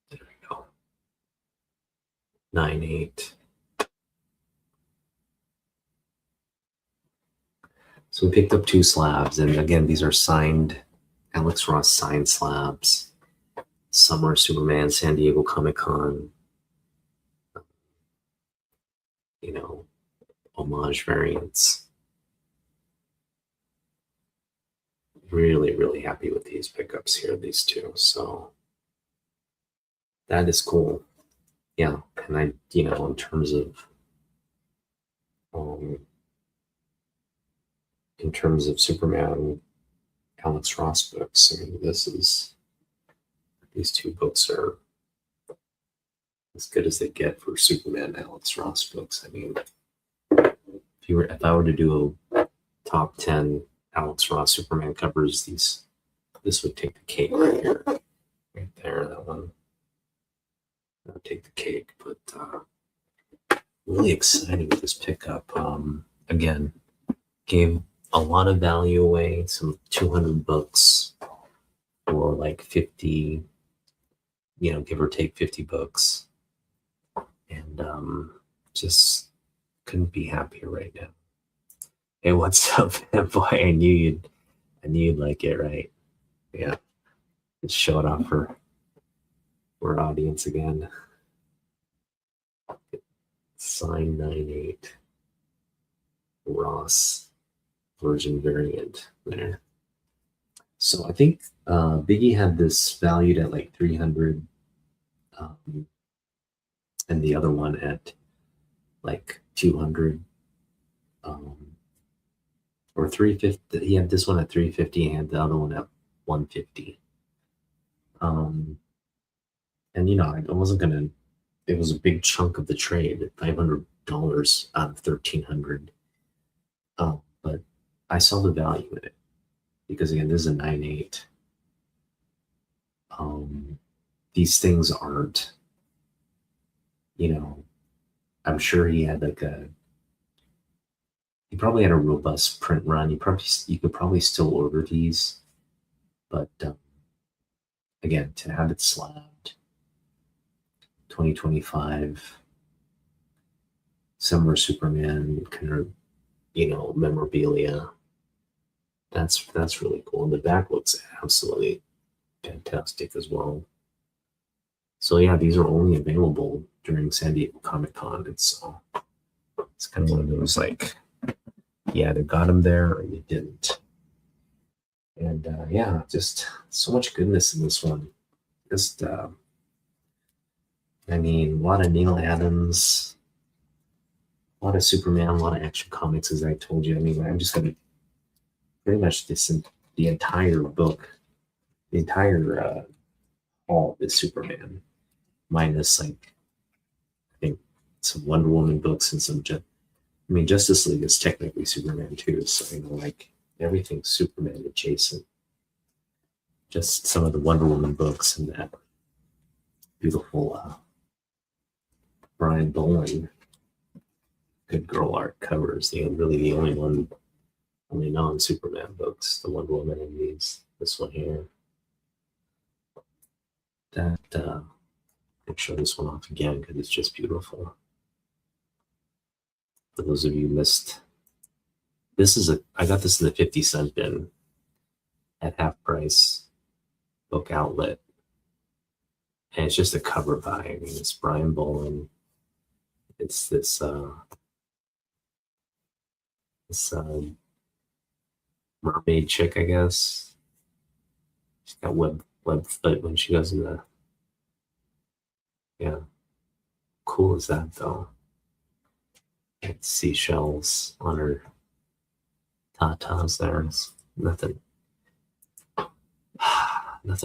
There we go. 9.8. So we picked up 2 slabs, and again, these are signed, Alex Ross signed slabs. Summer Superman, San Diego Comic-Con, homage variants. Really, really happy with these pickups here, these 2. So that is cool. Yeah, and I, in terms of Superman Alex Ross books, I mean, these 2 books are as good as they get for Superman Alex Ross books. I mean, if I were to do a top 10 Alex Ross Superman covers, this would take the cake right here, right there. That one, that would take the cake. But really excited with this pickup. Again, gave a lot of value away, some 200 books for like 50, give or take 50 books. And just couldn't be happier right now. Hey, what's up, boy? I knew you'd like it, right? Yeah. Let's show it off for our audience again. Sign 9.8. Ross Virgin variant there. So I think Biggie had this valued at like 300, and the other one at like 200, or 350. He had this one at 350 and the other one at 150. And I wasn't gonna. It was a big chunk of the trade, $500 out of 1,300. But I saw the value in it because again, this is a 9.8. These things aren't. I'm sure he had he probably had a robust print run. You could probably still order these, but again, to have it slabbed, 2025, Summer Superman kind of, memorabilia. that's really cool. And the back looks absolutely fantastic as well. So yeah, these are only available during San Diego Comic Con. It's kind of one of those like you either got them there or you didn't. And yeah, just so much goodness in this one. Just I mean, a lot of Neil Adams, a lot of Superman, a lot of Action Comics, as I told you. I mean, I'm just gonna pretty much the entire book, the entire haul is Superman, minus like I think some Wonder Woman books and some. I mean, Justice League is technically Superman too, so you know, like everything's Superman adjacent. Just some of the Wonder Woman books and that beautiful Brian Boland good girl art covers. Really the only non-Superman books, the Wonder Woman and this one here. That I'll show this one off again because it's just beautiful. For those of you who missed, I got this in the 50-cent bin at half price book outlet. And it's just a cover by. I mean, it's Brian Boland. It's this mermaid chick, I guess. She's got web foot when she goes in the. Yeah, cool is that though? It's seashells on her tatas there. It's nothing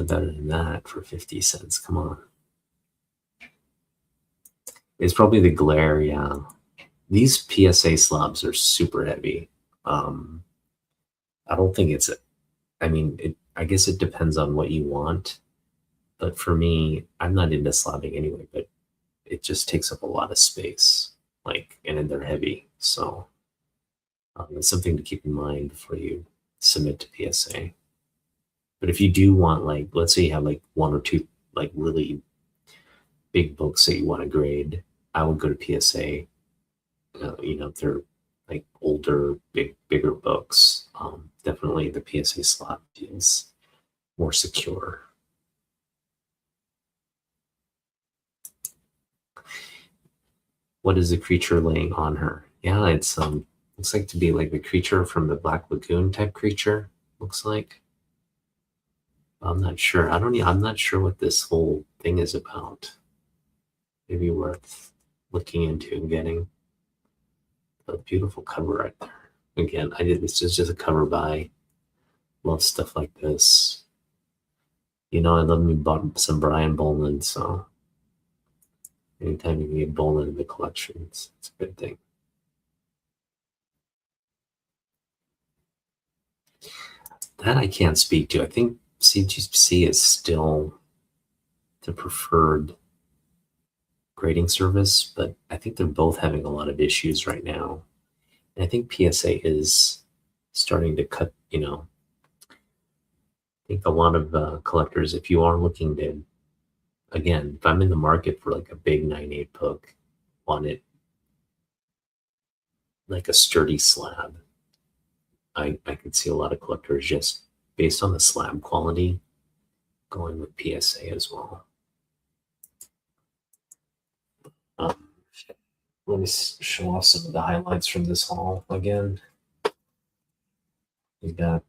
better than that for 50 cents. Come on. It's probably the Galore, yeah. These PSA slabs are super heavy. I don't think it's I guess it depends on what you want. But for me, I'm not into slabbing anyway, but it just takes up a lot of space. And then they're heavy. So it's something to keep in mind before you submit to PSA. But if you do want, let's say you have one or two really big books that you want to grade, I would go to PSA. If they're older, bigger books, definitely the PSA slot feels more secure. What is the creature laying on her? Yeah, it's looks like to be like the creature from the Black Lagoon type creature. Looks like. I'm not sure. I'm not sure what this whole thing is about. Maybe worth looking into and getting. A beautiful cover right there. Again, it's just a cover by. Love stuff like this. I love me some Brian Boland, so anytime you can get Boland in the collection, it's a good thing. That I can't speak to. I think CGC is still the preferred grading service, but I think they're both having a lot of issues right now. And I think PSA is starting to cut, I think a lot of collectors, if you are looking to, again, if I'm in the market for a big 9/8 book, want it like a sturdy slab, I could see a lot of collectors just based on the slab quality going with PSA as well. Let me show off some of the highlights from this haul again. We got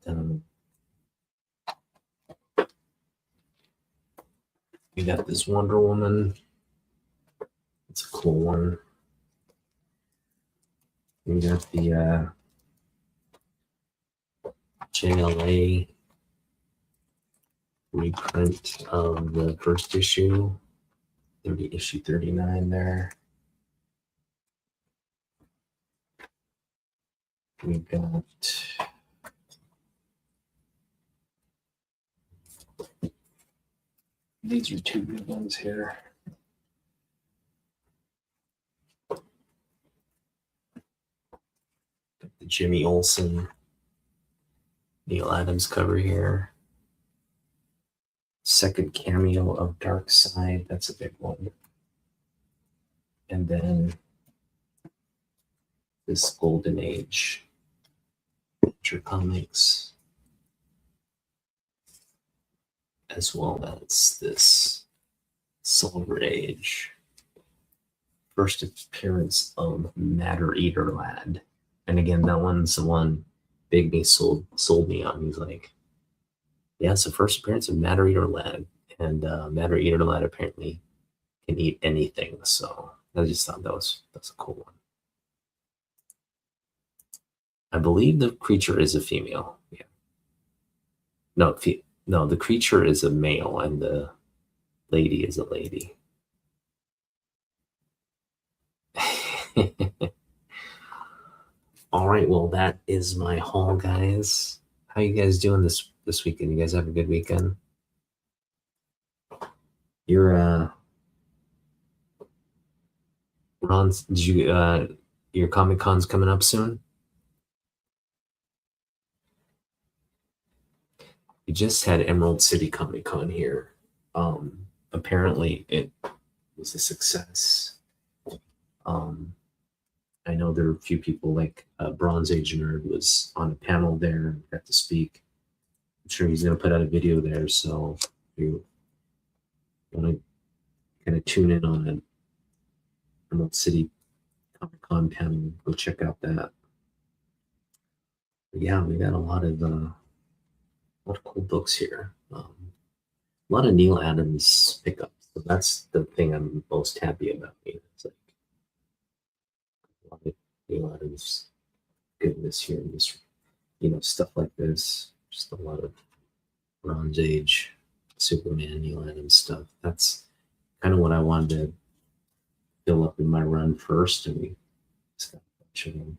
this Wonder Woman. It's a cool one. We got the JLA reprint of the first issue, issue 39 there. We got these are two good ones here. Got the Jimmy Olsen, Neil Adams cover here. Second cameo of Darkseid, that's a big one. And then this Golden Age Adventure Comics as well as this Silver Age. First appearance of Matter Eater Lad. And again, that one's the one Big Me sold me on. He's like, yeah, it's the first appearance of Matter Eater Lad. And Matter Eater Lad apparently can eat anything. So I just thought that's a cool one. I believe the creature is a female. Yeah. No, the creature is a male and the lady is a lady. All right, well, that is my haul, guys. How you guys doing this weekend? You guys have a good weekend? Your Ron, did you your Comic Con's coming up soon? We just had Emerald City Comic Con here. Apparently it was a success. I know there are a few people like Bronze Age Nerd was on a panel there and got to speak. I'm sure he's going to put out a video there. So if you want to kind of tune in on an Emerald City Comic Con panel, go check out that. But yeah, we got a lot of cool books here. A lot of Neil Adams pickups. So that's the thing I'm most happy about. It's like a lot of Neil Adams goodness here in this, stuff like this. Just a lot of Bronze Age Superman, Neil Adams stuff. That's kind of what I wanted to fill up in my run first, and we just got a bunch of them.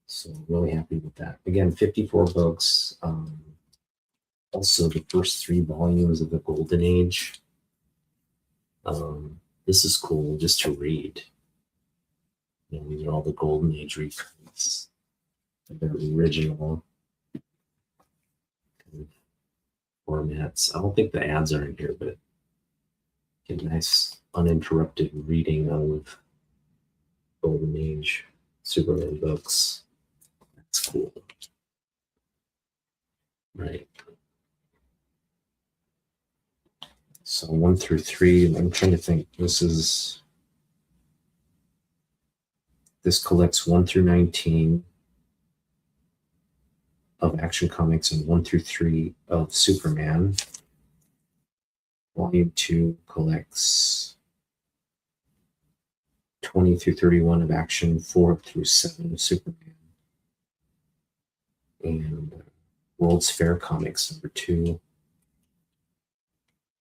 So I'm really happy with that. Again, 54 books. Also, the first 3 volumes of the Golden Age. This is cool just to read. These are all the Golden Age reprints. They're original kind of formats. I don't think the ads are in here, but get a nice uninterrupted reading of Golden Age Superman books. That's cool. Right. So 1 through 3, I'm trying to think. This collects 1 through 19 of Action Comics and 1 through 3 of Superman. Volume 2 collects 20 through 31 of Action, 4 through 7 of Superman. And World's Fair Comics number 2.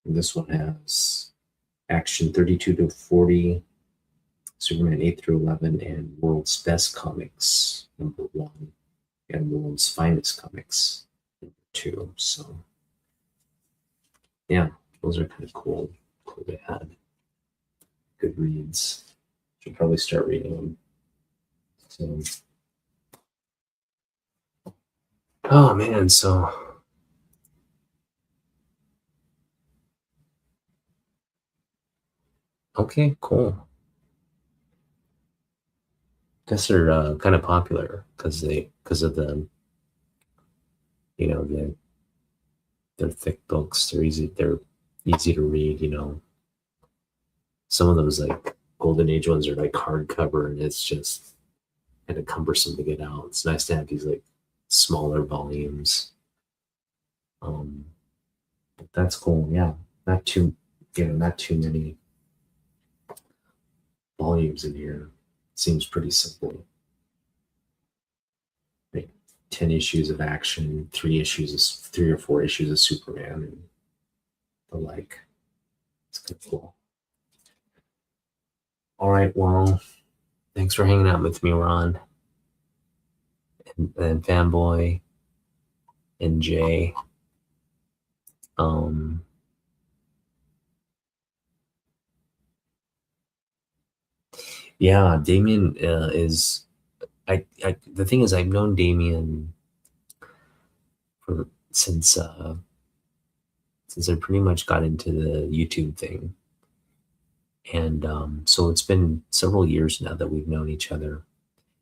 And this one has Action 32 to 40, Superman 8 through 11, and World's Best Comics number 1, and World's Finest Comics number 2. So yeah, those are kind of cool to add. Good reads. Should probably start reading them. So oh man, so okay, cool. Guess they're kind of popular because of the they're thick books. They're easy to read. Some of those like Golden Age ones are like hardcover, and it's just kind of cumbersome to get out. It's nice to have these like smaller volumes. But that's cool. Yeah, not too many volumes in here. Seems pretty simple. Like 10 issues of Action, 3 or 4 issues of Superman, and the like. It's kind of cool. All right, well, thanks for hanging out with me, Ron, and Fanboy, and Jay. Yeah, Damien is. The thing is, I've known Damien since I pretty much got into the YouTube thing, and so it's been several years now that we've known each other.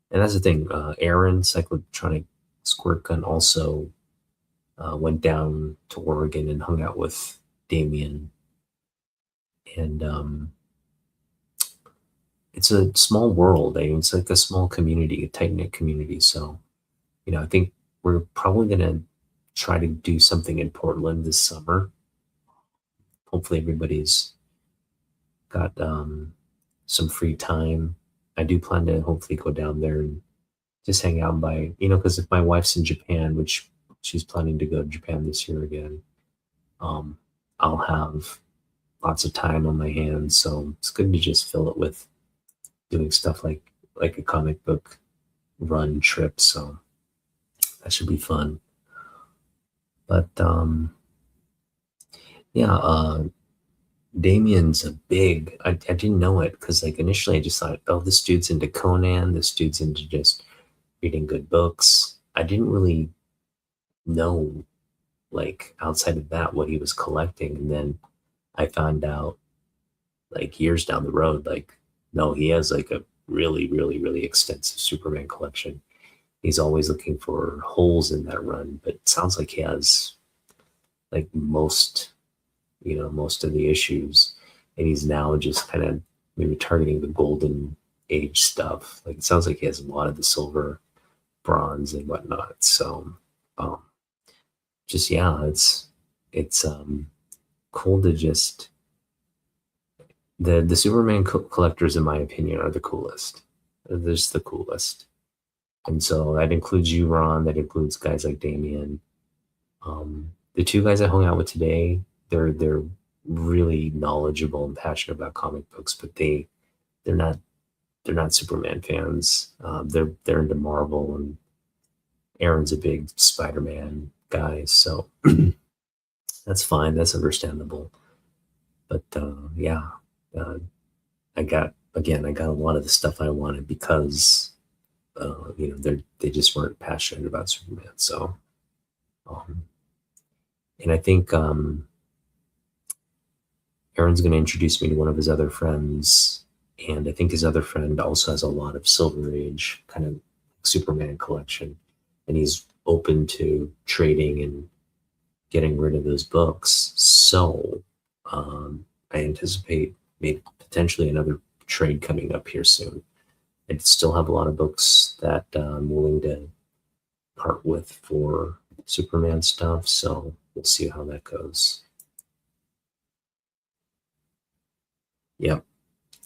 And that's the thing. Aaron, Cyclotronic Squirt Gun, also went down to Oregon and hung out with Damien. And it's a small world. It's like a small community, a tight knit community. So, I think we're probably going to try to do something in Portland this summer. Hopefully, everybody's got some free time. I do plan to hopefully go down there and just hang out by, because if my wife's in Japan, which she's planning to go to Japan this year again, um, I'll have lots of time on my hands. So it's good to just fill it with doing stuff like a comic book run trip. So that should be fun. But yeah, Damien's a big. I didn't know it because like initially I just thought, oh, this dude's into Conan. This dude's into just reading good books. I didn't really know like outside of that what he was collecting, and then I found out like years down the road, like no, he has like a really, really, really extensive Superman collection. He's always looking for holes in that run, but it sounds like he has like most of the issues, and he's now just kind of maybe targeting the golden age stuff. Like it sounds like he has a lot of the silver, bronze, and whatnot. So, um, just yeah, it's cool to just the Superman collectors, in my opinion, are the coolest. They're just the coolest, and so that includes you, Ron. That includes guys like Damien. The two guys I hung out with today, they're really knowledgeable and passionate about comic books, but they're not they're not Superman fans. They're into Marvel, and Aaron's a big Spider-Man guy, so that's fine. That's understandable. But yeah, uh, I got a lot of the stuff I wanted because they just weren't passionate about Superman. So, um, and I think Aaron's going to introduce me to one of his other friends, and I think his other friend also has a lot of Silver Age kind of Superman collection, and he's open to trading and getting rid of those books. So I anticipate maybe potentially another trade coming up here soon. I still have a lot of books that I'm willing to part with for Superman stuff, so we'll see how that goes. Yep,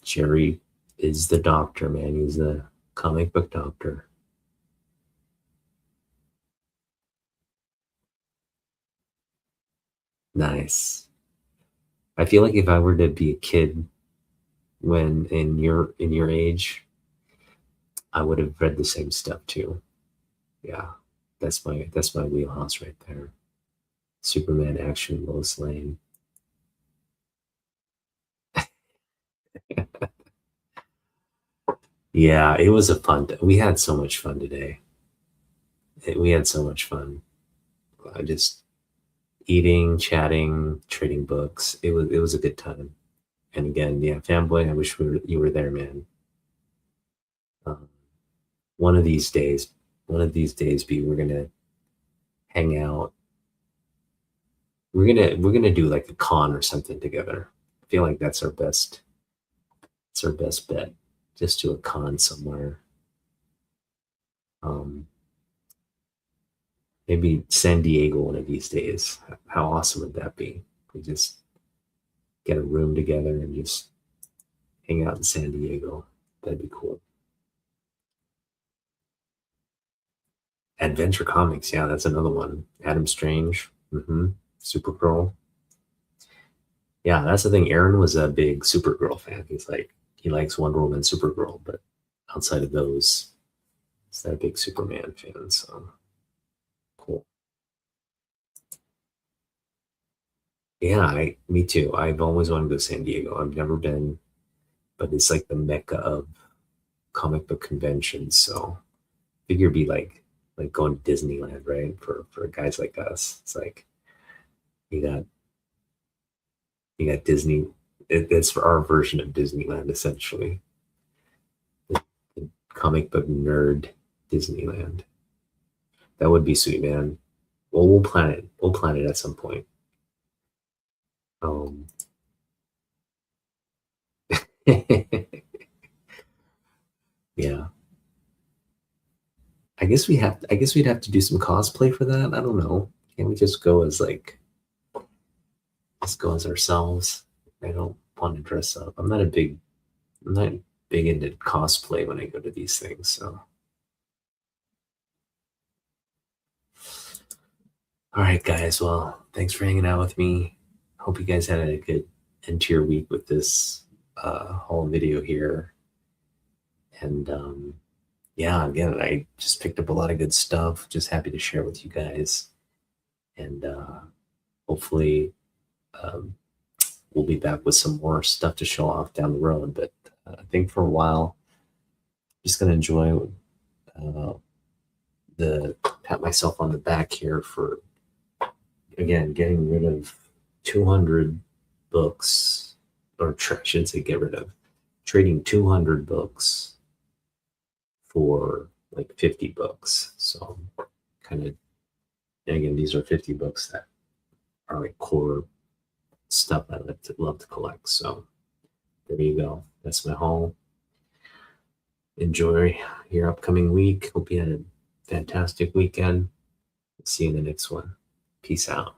Jerry is the doctor, man. He's the comic book doctor. Nice. I feel like if I were to be a kid when in your age, I would have read the same stuff too. Yeah, that's my wheelhouse right there. Superman action, Lois Lane. Yeah, it was a fun. We had so much fun today. We had so much fun. Just eating, chatting, trading books. It was a good time. And again, yeah, fanboy. I wish you were there, man. Um, one of these days, B, we're gonna hang out. We're gonna do like a con or something together. I feel like that's our best. It's our best bet. Just do a con somewhere. Um, maybe San Diego one of these days. How awesome would that be? We just get a room together and just hang out in San Diego. That'd be cool. Adventure Comics, yeah, that's another one. Adam Strange, Supergirl. Yeah, that's the thing. Aaron was a big Supergirl fan. He likes Wonder Woman, Supergirl, but outside of those, he's not a big Superman fan. So cool. Yeah, me too. I've always wanted to go to San Diego. I've never been, but it's like the mecca of comic book conventions. So figure it'd be like going to Disneyland, right? For guys like us, it's like you got you got Disney. It's for our version of Disneyland, essentially. The comic book nerd Disneyland. That would be sweet, man. Well, we'll plan it. We'll plan it at some point. Um, yeah. I guess we'd have to do some cosplay for that. I don't know. Can't we just go as like just go as ourselves? I don't want to dress up. I'm not big into cosplay when I go to these things. So all right, guys. Well, thanks for hanging out with me. Hope you guys had a good end to your week with this whole video here. And yeah, again, I just picked up a lot of good stuff. Just happy to share with you guys. And hopefully um, we'll be back with some more stuff to show off down the road. But I think for a while, just gonna enjoy uh, the pat myself on the back here for again getting rid of 200 books, or I shouldn't say get rid of, trading 200 books for like 50 books. So kind of, and again, these are 50 books that are like core stuff I love to collect. So there you go. That's my haul. Enjoy your upcoming week. Hope you had a fantastic weekend. See you in the next one. Peace out.